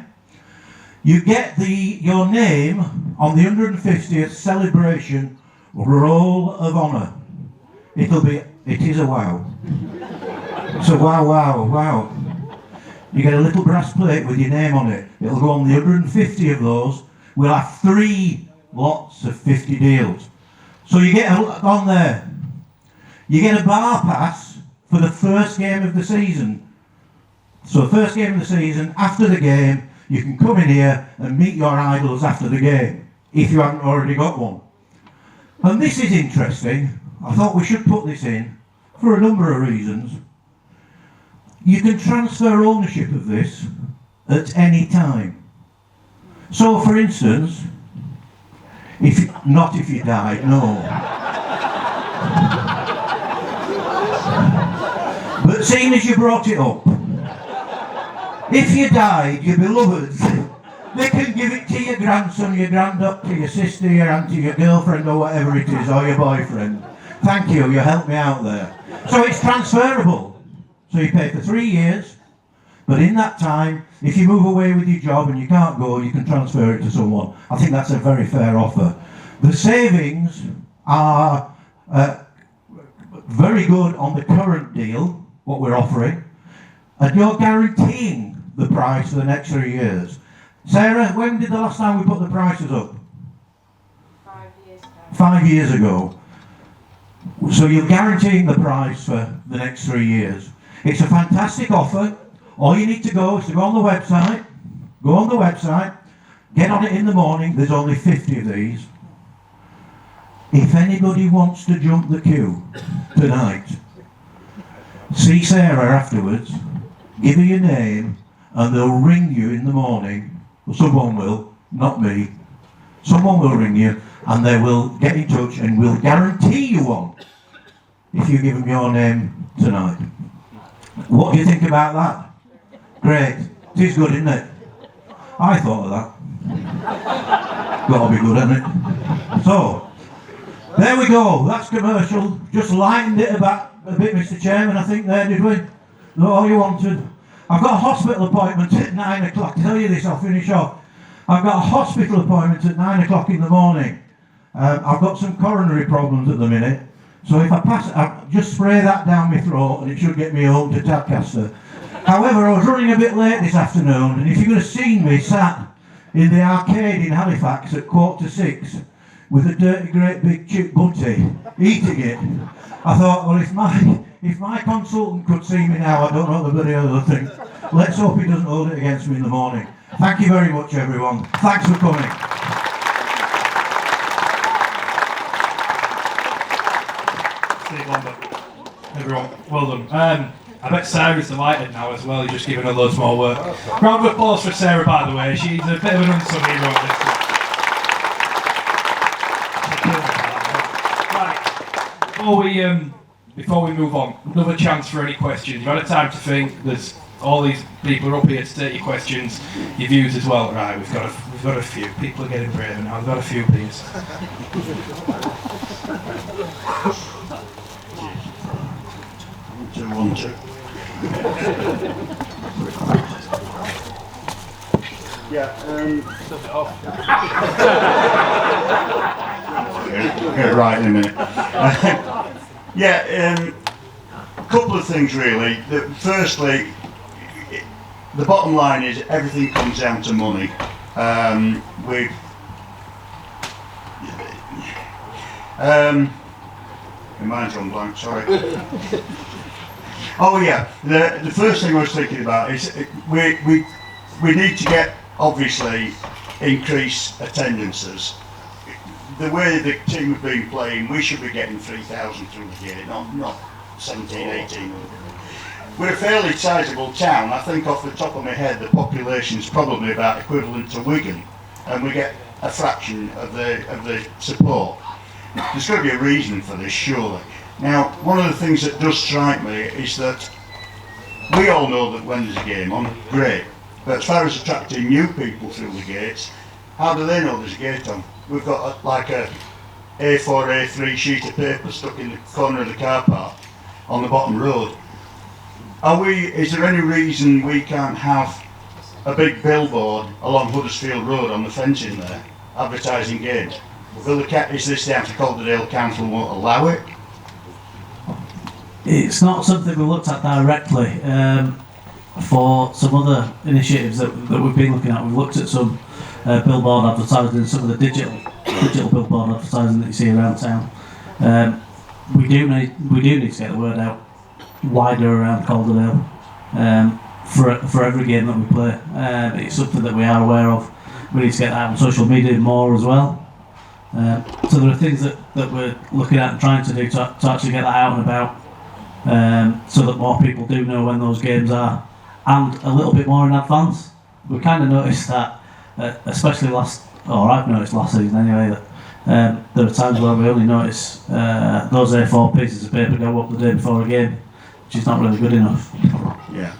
You get your name on the 150th celebration Roll of Honour. It is a wow. It's a wow. You get a little brass plate with your name on it. It'll go on the 150 of those. We'll have 3 lots of 50 deals. So you get on there. You get a bar pass for the first game of the season. So the first game of the season, after the game, you can come in here and meet your idols after the game, if you haven't already got one. And this is interesting. I thought we should put this in for a number of reasons. You can transfer ownership of this at any time. So for instance, if you died, no. But seeing as you brought it up, if you died, your beloveds, they can give it to your grandson, your granddaughter, your sister, your auntie, your girlfriend or whatever it is, or your boyfriend. Thank you, you helped me out there. So it's transferable. So you pay for 3 years, but in that time, if you move away with your job and you can't go, you can transfer it to someone. I think that's a very fair offer. The savings are very good on the current deal, what we're offering, and you're guaranteeing the price for the next 3 years. Sarah, when did the last time we put the prices up? 5 years ago. 5 years ago. So you're guaranteeing the price for the next 3 years. It's a fantastic offer. All you need to go is to go on the website, get on it in the morning. There's only 50 of these. If anybody wants to jump the queue tonight, see Sarah afterwards, give her your name, and they'll ring you in the morning. Well, someone will, not me. Someone will ring you, and they will get in touch, and we'll guarantee you one if you give them your name tonight. What do you think about that? Great. It is good, isn't it? I thought of that. Gotta be good, hasn't it? So, there we go. That's commercial. Just lightened it a bit, Mr. Chairman, I think there, did we? That's all you wanted. I've got a hospital appointment at 9 o'clock. Tell you this, I'll finish off. I've got a hospital appointment at 9 o'clock in the morning. I've got some coronary problems at the minute. So if I pass it, just spray that down my throat and it should get me home to Tadcaster. However, I was running a bit late this afternoon, and if you could have seen me sat in the arcade in Halifax at 5:45 with a dirty great big chip butty, eating it, I thought, well, if my consultant could see me now, I don't know what the bloody other thing. Let's hope he doesn't hold it against me in the morning. Thank you very much, everyone. Thanks for coming. Everyone, well done. I bet Sarah's delighted now as well. You're just giving her loads more work. Round of applause for Sarah, by the way. She's a bit of an unsung hero at this. Right. Before we move on, another chance for any questions. You've had a time to think. There's all these people are up here to take your questions, your views as well. Right, we've got a few. People are getting brave now. We've got a few, please. 1, 2. Yeah, Get it right in a minute. A couple of things really. Firstly, the bottom line is everything comes down to money. My mind's gone blank, sorry. Oh yeah, the first thing I was thinking about is we need to get, obviously, increased attendances. The way the team have been playing, we should be getting 3,000 through the year, not 17, 18. We're a fairly sizable town. I think off the top of my head the population is probably about equivalent to Wigan, and we get a fraction of the support. There's got to be a reason for this, surely. Now, one of the things that does strike me is that we all know that when there's a game on, great. But as far as attracting new people through the gates, how do they know there's a gate on? We've got like a A4, A3 sheet of paper stuck in the corner of the car park on the bottom road. Is there any reason we can't have a big billboard along Huddersfield Road on the fencing there, advertising games? Is this down to Calderdale Council won't allow it? It's not something we looked at directly. For some other initiatives that we've been looking at, we've looked at some billboard advertising, some of the digital billboard advertising that you see around town. We do need to get the word out wider around Calderdale for every game that we play. It's something that we are aware of. We need to get that out on social media more as well. So there are things that we're looking at and trying to do to actually get that out and about, so that more people do know when those games are, and a little bit more in advance. We kind of noticed that, especially I've noticed last season anyway, that there are times where we only notice those A4 pieces of paper go up the day before a game, which is not really good enough. Yeah.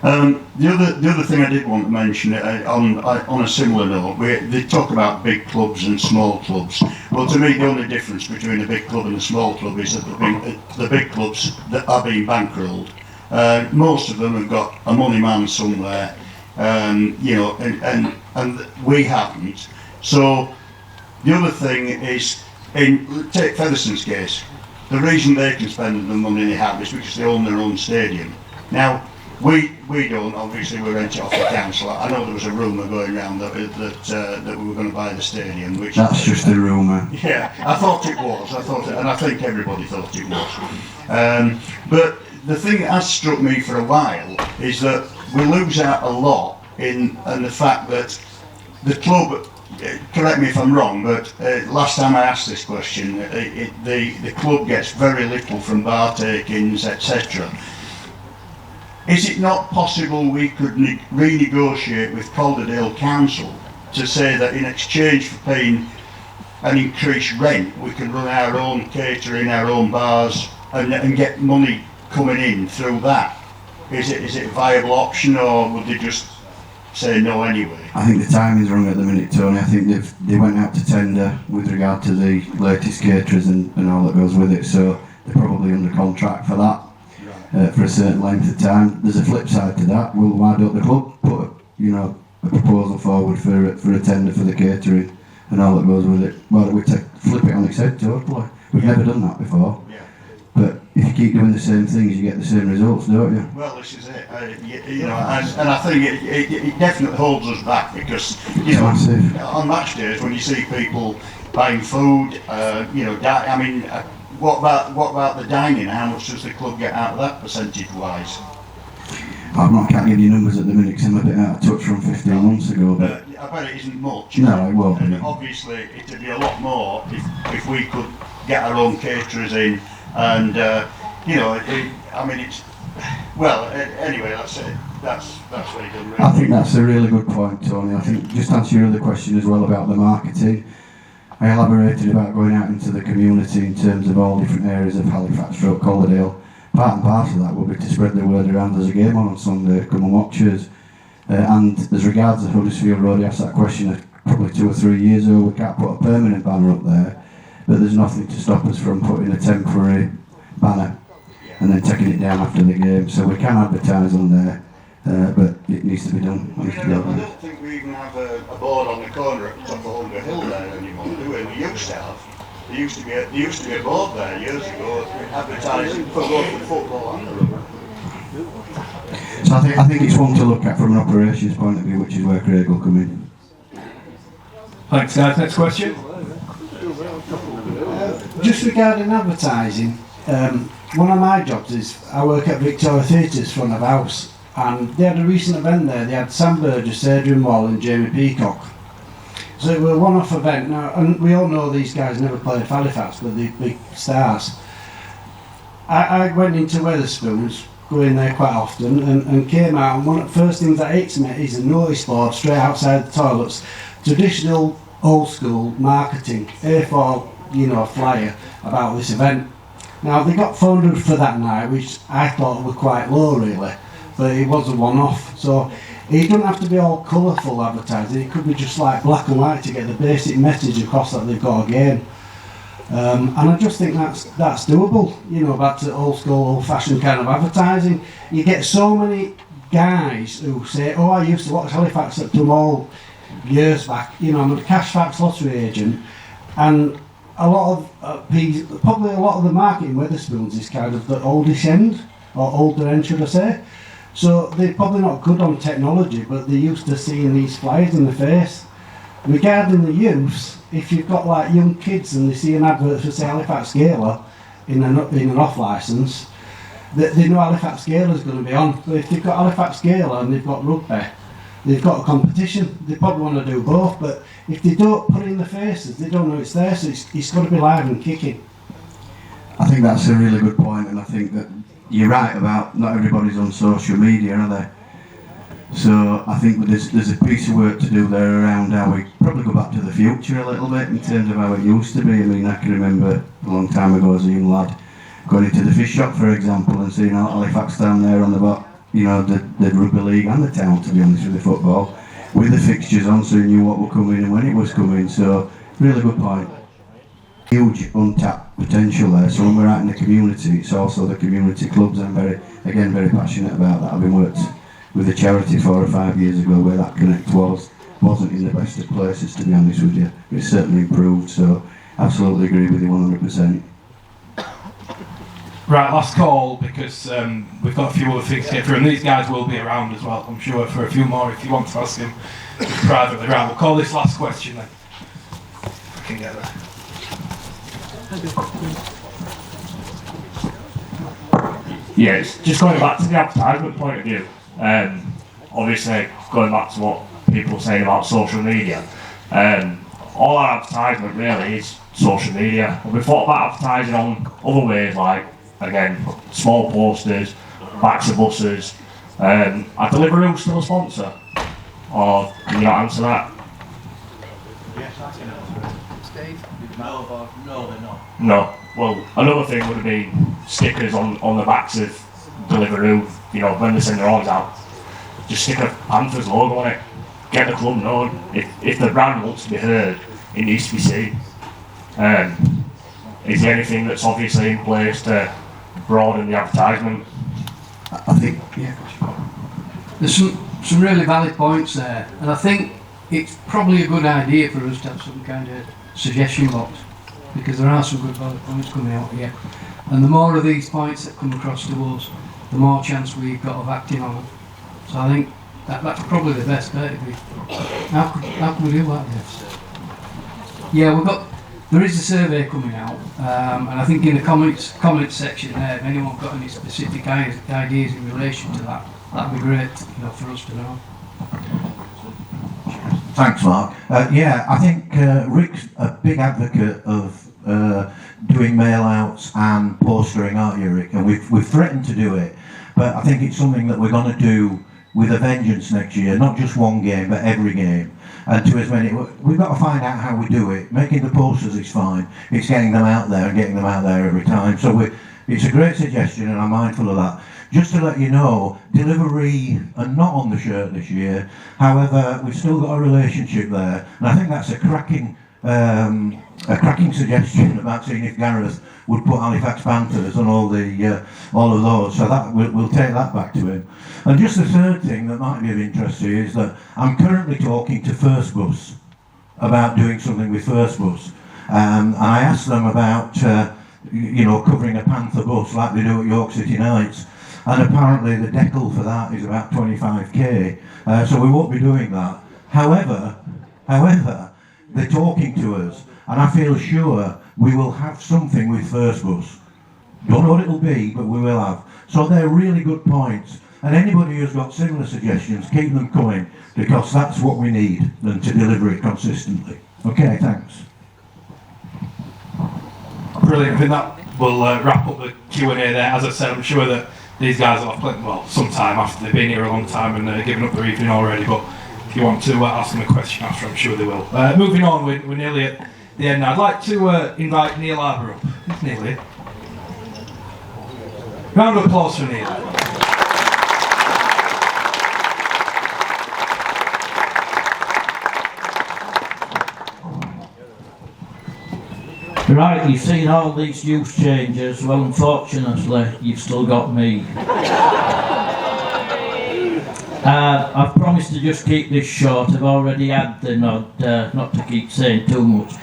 The other thing I did want to mention on a similar note, they talk about big clubs and small clubs. Well, to me, the only difference between a big club and a small club is that the big clubs that are being bankrolled, most of them have got a money man somewhere, and we haven't. So the other thing is, take Featherston's case. The reason they can spend the money they have is because they own their own stadium. Now, We don't, obviously we rent it off the council. I know there was a rumour going around that we were going to buy the stadium, which... That's just a rumour. Yeah, I thought it was, and I think everybody thought it was. But the thing that has struck me for a while is that we lose out a lot in the fact that the club, correct me if I'm wrong, but last time I asked this question, the club gets very little from bar takings, etc. Is it not possible we could renegotiate with Calderdale Council to say that in exchange for paying an increased rent, we can run our own catering, our own bars, and get money coming in through that? Is it a viable option, or would they just say no anyway? I think the timing's wrong at the minute, Tony. I think they went out to tender with regard to the latest caterers and all that goes with it, so they're probably under contract for that. For a certain length of time. There's a flip side to that. Well, why don't the club put a proposal forward for a tender for the catering and all that goes with it? Why don't we flip it on its head totally? We've never done that before. But if you keep doing the same things, you get the same results, don't you? Well, this is it. And I think it definitely holds us back because Massive. On match days when you see people buying food, what about the dining? How much does the club get out of that percentage-wise? I can't give you numbers at the minute because I'm a bit out of touch from 15 months ago. But I bet it isn't much. No, it won't be. And obviously, it'd be a lot more if we could get our own caterers in, and anyway, that's it. That's very good. Really. I think that's a really good point, Tony. I think just to answer your other question as well about the marketing. I elaborated about going out into the community in terms of all different areas of Halifax, Calderdale. Part and parcel of that will be to spread the word around. There's a game on Sunday, come and watch us. And as regards the Huddersfield Road, I asked that question probably 2 or 3 years ago. We can't put a permanent banner up there, but there's nothing to stop us from putting a temporary banner and then taking it down after the game. So we can advertise on there, but it needs to be done. I don't think we even have a board on the corner at the top of Hunger Hill there anymore, do we? We used to have. There used to be a board there years ago advertising for both the football and the rugby. So I think it's one to look at from an operations point of view, which is where Craig will come in. Thanks, guys. Next question. Just regarding advertising, one of my jobs is I work at Victoria Theatres front of house, and they had a recent event there. They had Sam Burgess, Adrian Wall and Jamie Peacock. So it was a one-off event. Now, and we all know these guys never played for Halifax, but they're big stars. I went into Wetherspoons, going there quite often, and came out, and one of the first things that hits me is a notice board straight outside the toilets. Traditional, old-school marketing, A4, flyer about this event. Now, they got 400 for that night, which I thought were quite low, really, but it was a one-off. So it doesn't have to be all colourful advertising, it could be just like black and white to get the basic message across that they've got a game. And I just think that's doable, back to old school, old-fashioned kind of advertising. You get so many guys who say, oh, I used to watch Halifax at Tumall years back, I'm a Cashfax lottery agent, and a lot of probably a lot of the marketing Wetherspoons is kind of the oldish end, or older end should I say. So they're probably not good on technology, but they're used to seeing these flyers in the face. Regarding the youths, if you've got like young kids and they see an advert for say Halifax Gala in an off licence, they know Halifax Gala is going to be on. But if they've got Halifax Gala and they've got rugby, they've got a competition, they probably want to do both, but if they don't put it in the faces, they don't know it's there, so it's got to be live and kicking. I think that's a really good point, and I think that you're right about not everybody's on social media, are they? So I think there's a piece of work to do there around how we probably go back to the future a little bit in terms of how it used to be. I mean, I can remember a long time ago as a young lad going into the fish shop, for example, and seeing Halifax down there on the back, the rugby league and the town, to be honest with the football, with the fixtures on, so you knew what were coming and when it was coming. So really good point. Huge untapped potential there. So when we're out in the community, it's also the community clubs. I'm very passionate about that. Having worked with a charity 4 or 5 years ago where that connect wasn't in the best of places, to be honest with you. It's certainly improved, so absolutely agree with you 100%. Right, last call, because we've got a few other things to get through, and these guys will be around as well, I'm sure, for a few more if you want to ask them privately. Right, we'll call this last question then. If I can get there. Yeah, it's just going back to the advertisement point of view. Obviously, going back to what people are saying about social media, all our advertisement really is social media. And we've thought about advertising on other ways, like, again, small posters, backs of buses. Are Deliveroo still a sponsor? Or can you not answer that? Yes, I can answer it. Steve? No, they're not. No. Well, another thing would be stickers on the backs of Deliveroo, you know, when they send their orders out. Just stick a Panthers logo on it. Get the club known. If the brand wants to be heard, it needs to be seen. Is there anything that's obviously in place to broaden the advertisement? I think, yeah, there's some really valid points there, and I think it's probably a good idea for us to have some kind of suggestion box, because there are some good valid points coming out here, and the more of these points that come across to us, the more chance we've got of acting on them. So I think that's probably the best bet. How can we do that, Jeff? Yeah, there is a survey coming out, and I think in the comments section there, if anyone got any specific ideas in relation to that, that'd be great, you know, for us to know. Thanks, Mark. Yeah, I think Rick's a big advocate of doing mail-outs and postering, aren't you, Rick? And we've threatened to do it, but I think it's something that we're going to do with a vengeance next year, not just one game, but every game. And to as many, we've got to find out how we do it. Making the posters is fine. It's getting them out there and getting them out there every time. So it's a great suggestion, and I'm mindful of that. Just to let you know, delivery are not on the shirt this year. However, we've still got a relationship there, and I think that's a cracking suggestion about seeing if Gareth would put Halifax Panthers on all of those. So that we'll take that back to him. And just the third thing that might be of interest to you is that I'm currently talking to First Bus about doing something with First Bus, and I asked them about covering a Panther bus like they do at York City Knights. And apparently the decal for that is about 25k, so we won't be doing that. However, they're talking to us, and I feel sure we will have something with First Bus. Don't know what it'll be, but we will have. So they're really good points, and anybody who's got similar suggestions, keep them coming, because that's what we need, and to deliver it consistently. Okay, thanks. Brilliant. I think that will wrap up the Q&A there. As I said, I'm sure that these guys will have plenty, well, some time after they've been here a long time and given up their evening already, but if you want to ask them a question after, I'm sure they will. Moving on, we're nearly at the end now. I'd like to invite Neil Harbour up. Who's Neil here? Round of applause for Neil. Right, you've seen all these youth changes. Well, unfortunately, you've still got me. I've promised to just keep this short. I've already had the nod, not to keep saying too much.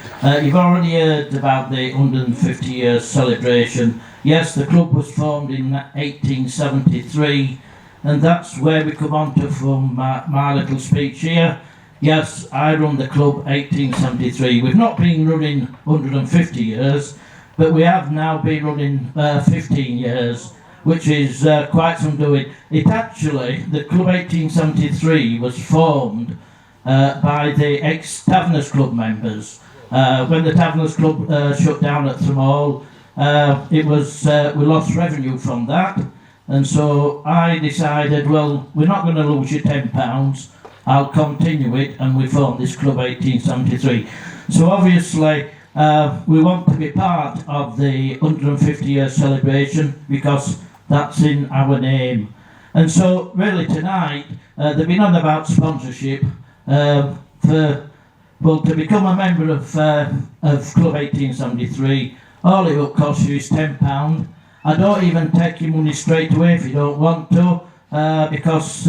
You've already heard about the 150 years celebration. Yes, the club was formed in 1873, and that's where we come on to from my little speech here. Yes, I run the club 1873. We've not been running 150 years, but we have now been running 15 years, which is quite some doing. It actually, the club 1873 was formed by the ex-Taverners Club members. When the Taverners Club shut down at Tramall, we lost revenue from that, and so I decided, well, we're not going to lose you £10. I'll continue it, and we formed this club 1873. So obviously we want to be part of the 150 year celebration because that's in our name. And so really tonight they've been on about sponsorship to become a member of Club 1873. All it will cost you is £10. I don't even take your money straight away if you don't want to, because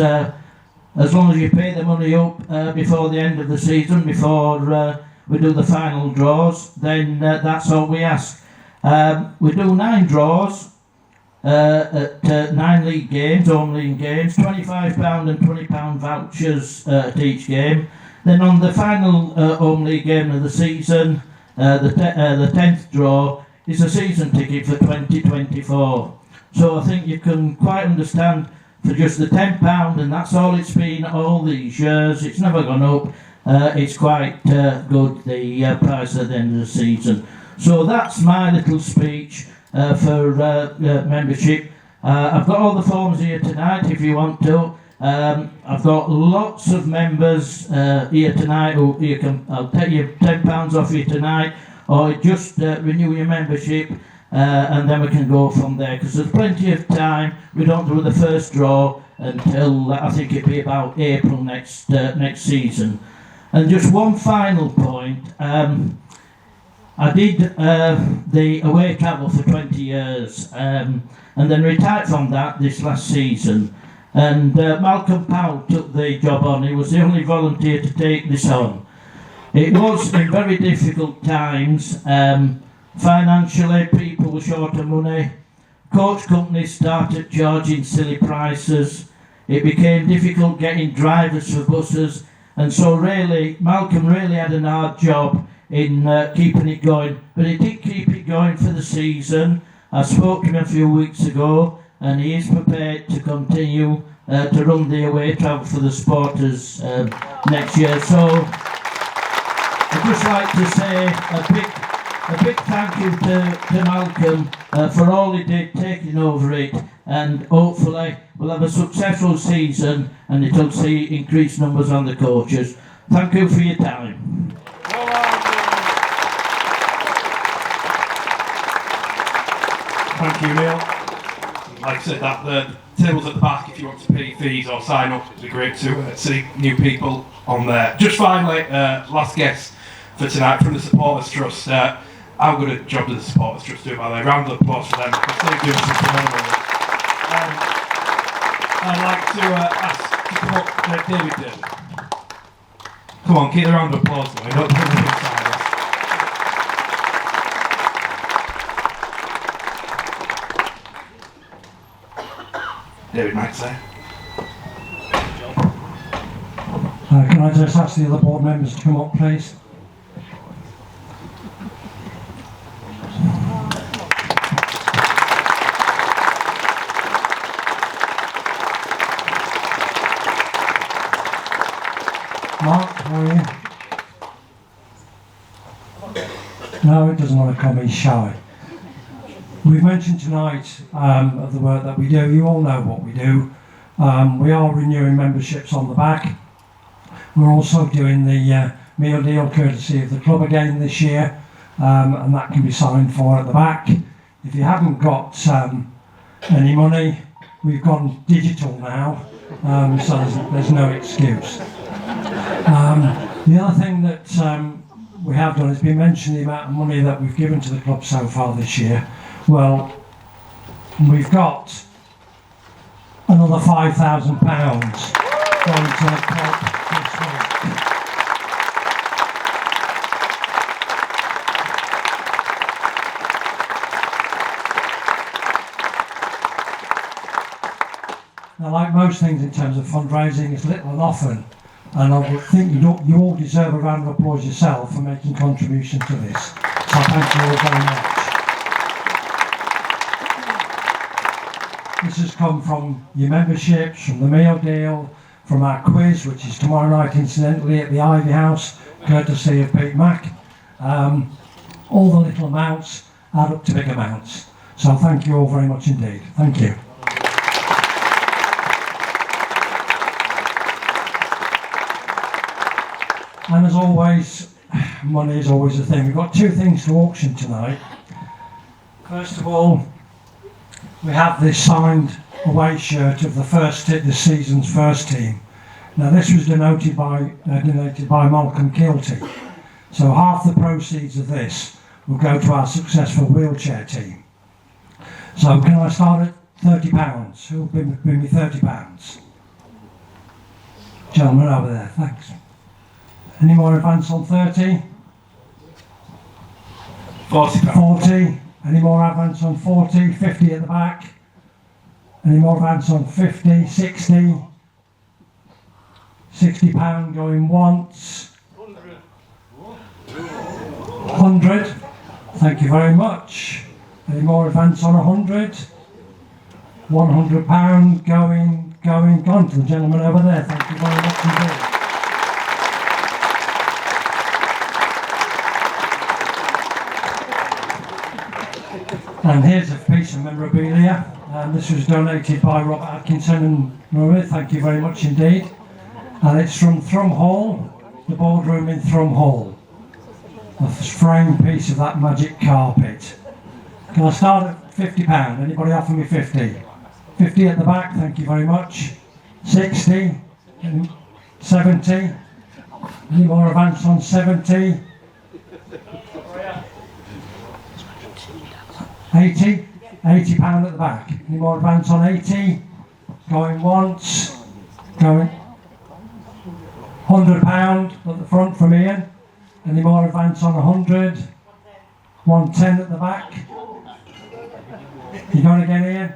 as long as you pay the money up before the end of the season, before we do the final draws, then that's all we ask. We do 9 draws, at 9 league games, home league games, £25 and £20 vouchers at each game. Then on the final home league game of the season, the 10th draw is a season ticket for 2024. So I think you can quite understand for just the £10, and that's all it's been all these years. It's never gone up. It's quite good, the price at the end of the season. So that's my little speech for membership. I've got all the forms here tonight if you want to. I've got lots of members here tonight who I'll take you £10 off you tonight, or just renew your membership, and then we can go from there, because there's plenty of time. We don't do the first draw until I think it'll be about April next season. And just one final point. I did the away travel for 20 years, and then retired from that this last season. And Malcolm Powell took the job on. He was the only volunteer to take this on. It was in very difficult times. Financially, people were short of money. Coach companies started charging silly prices. It became difficult getting drivers for buses. And so really, Malcolm really had an hard job in keeping it going. But he did keep it going for the season. I spoke to him a few weeks ago, and he is prepared to continue to run the away travel for the supporters next year. So I'd just like to say a big thank you to Malcolm for all he did taking over it, and hopefully we'll have a successful season and it'll see increased numbers on the coaches. Thank you for your time. Thank you, Neil. Like I said, the tables at the back, if you want to pay fees or sign up, it'd be great to see new people on there. Just finally, last guest for tonight from the Supporters Trust. How good a job does the Supporters Trust do, by the way? Round of applause for them, because they're doing some phenomenal work. I'd like to ask to come up David. Come on, keep the round of applause going. Don't put anything aside. David might say. Can I just ask the other board members to come up, please? Mark, how are you? No, it doesn't want to come, he's shy. We've mentioned tonight of the work that we do. You all know what we do. We are renewing memberships on the back. We're also doing the meal deal courtesy of the club again this year, and that can be signed for at the back. If you haven't got any money, we've gone digital now, so there's no excuse. The other thing that we have done has been mention the amount of money that we've given to the club so far this year. Well, we've got another £5,000 going to the club this week. Now, like most things in terms of fundraising, it's little and often, and I would think you all deserve a round of applause yourself for making contributions to this. So thank you all very much. This has come from your memberships, from the meal deal, from our quiz, which is tomorrow night incidentally at the Ivy House, courtesy of Pete Mack. All the little amounts add up to big amounts. So thank you all very much indeed. Thank you. And as always, money is always a thing. We've got two things to auction tonight. First of all, we have this signed away shirt of the season's first team. Now this was donated by Malcolm Kilty. So half the proceeds of this will go to our successful wheelchair team. So can I start at £30? Who will bring me £30? Gentleman over there, thanks. Any more advance on 30? 40. 40. Any more advance on 40? 50 at the back. Any more advance on 50, 60? £60 going once. 100. Thank you very much. Any more advance on 100? £100 gone to the gentleman over there. Thank you very much indeed. And here's a piece of memorabilia. This was donated by Robert Atkinson and Marie. Thank you very much indeed. And it's from Thrum Hall, the boardroom in Thrum Hall. A framed piece of that magic carpet. Can I start at £50? Anybody offer me 50? 50 at the back, thank you very much. 60, 70. Any more advance on 70? 80, £80 at the back. Any more advance on 80? Going once, going £100 at the front from Ian. Any more advance on 100? 110 at the back. You going again, Ian?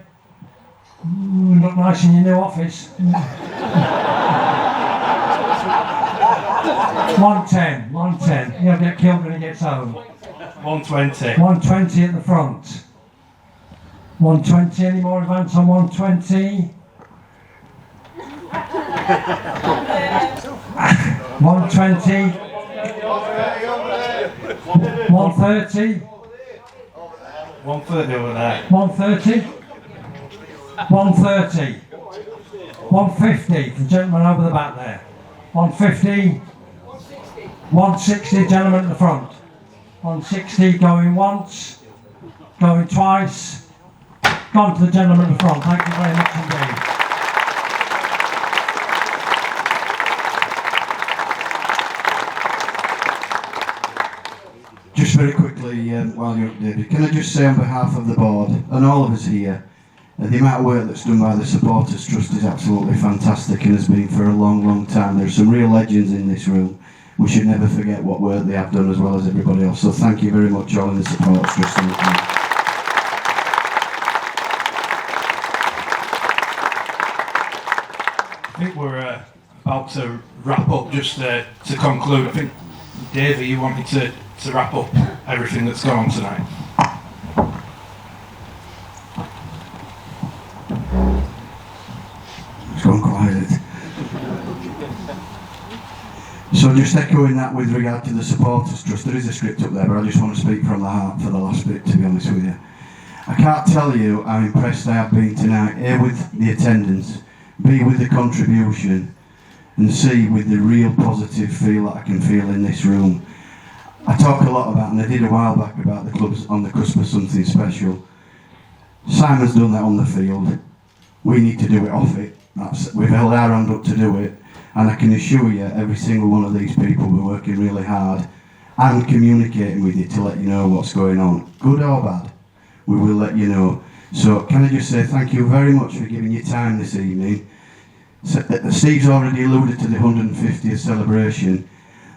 Ooh, look nice in your new office. 110, 110. He'll get killed when he gets home. 120. 120 at the front. 120, any more advance on 120? 120. 130. 130 over there. 130. 130. 150, the gentleman over the back there. 150. 160, gentleman at the front. 160, going once, going twice. Gone to the gentleman at the front. Thank you very much indeed. Just very quickly, while you're up, David, can I just say on behalf of the board and all of us here, the amount of work that's done by the Supporters Trust is absolutely fantastic and has been for a long, long time. There are some real legends in this room. We should never forget what work they have done as well as everybody else. So thank you very much all in the Supporters Trust. I think we're about to wrap up. Just to conclude, I think, Davey, you wanted to wrap up everything that's gone on tonight. It's gone quiet. So just echoing that with regard to the Supporters Trust, there is a script up there, but I just want to speak from the heart for the last bit, to be honest with you. I can't tell you how impressed I have been tonight, A, with the attendance, B, with the contribution, and C, with the real positive feel that I can feel in this room. I talk a lot about, and I did a while back, about the clubs on the cusp of something special. Simon's done that on the field. We need to do it off it. We've held our hand up to do it. And I can assure you, every single one of these people we're working really hard and communicating with you to let you know what's going on. Good or bad, we will let you know. So can I just say thank you very much for giving your time this evening. Steve's already alluded to the 150th celebration.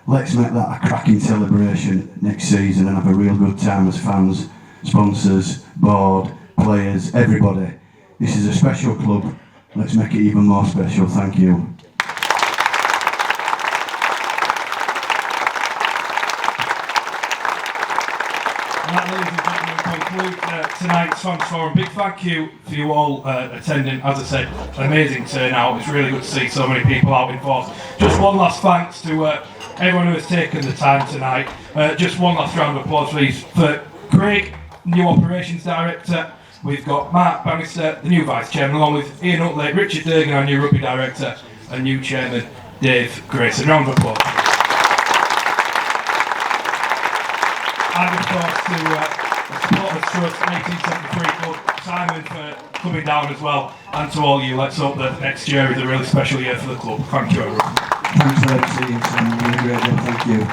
Let's make that a cracking celebration next season and have a real good time as fans, sponsors, board, players, everybody. This is a special club. Let's make it even more special. Thank you. And that, ladies and gentlemen, concludes tonight's Fans Forum. Big thank you for you all attending. As I said, amazing turnout. It's really good to see so many people out in force. Just one last thanks to everyone who has taken the time tonight. Just one last round of applause, please, for Craig, new operations director. We've got Mark Bannister, the new vice chairman, along with Ian Utley, Richard Durgan, our new rugby director, and new chairman, Dave Grayson. Round of applause. And of course to the Supporters Trust 1873 Club, Simon for coming down as well, and to all you. Let's hope that next year is a really special year for the club. Thank you, everyone. Thanks for seeing you. Really great job. Thank you.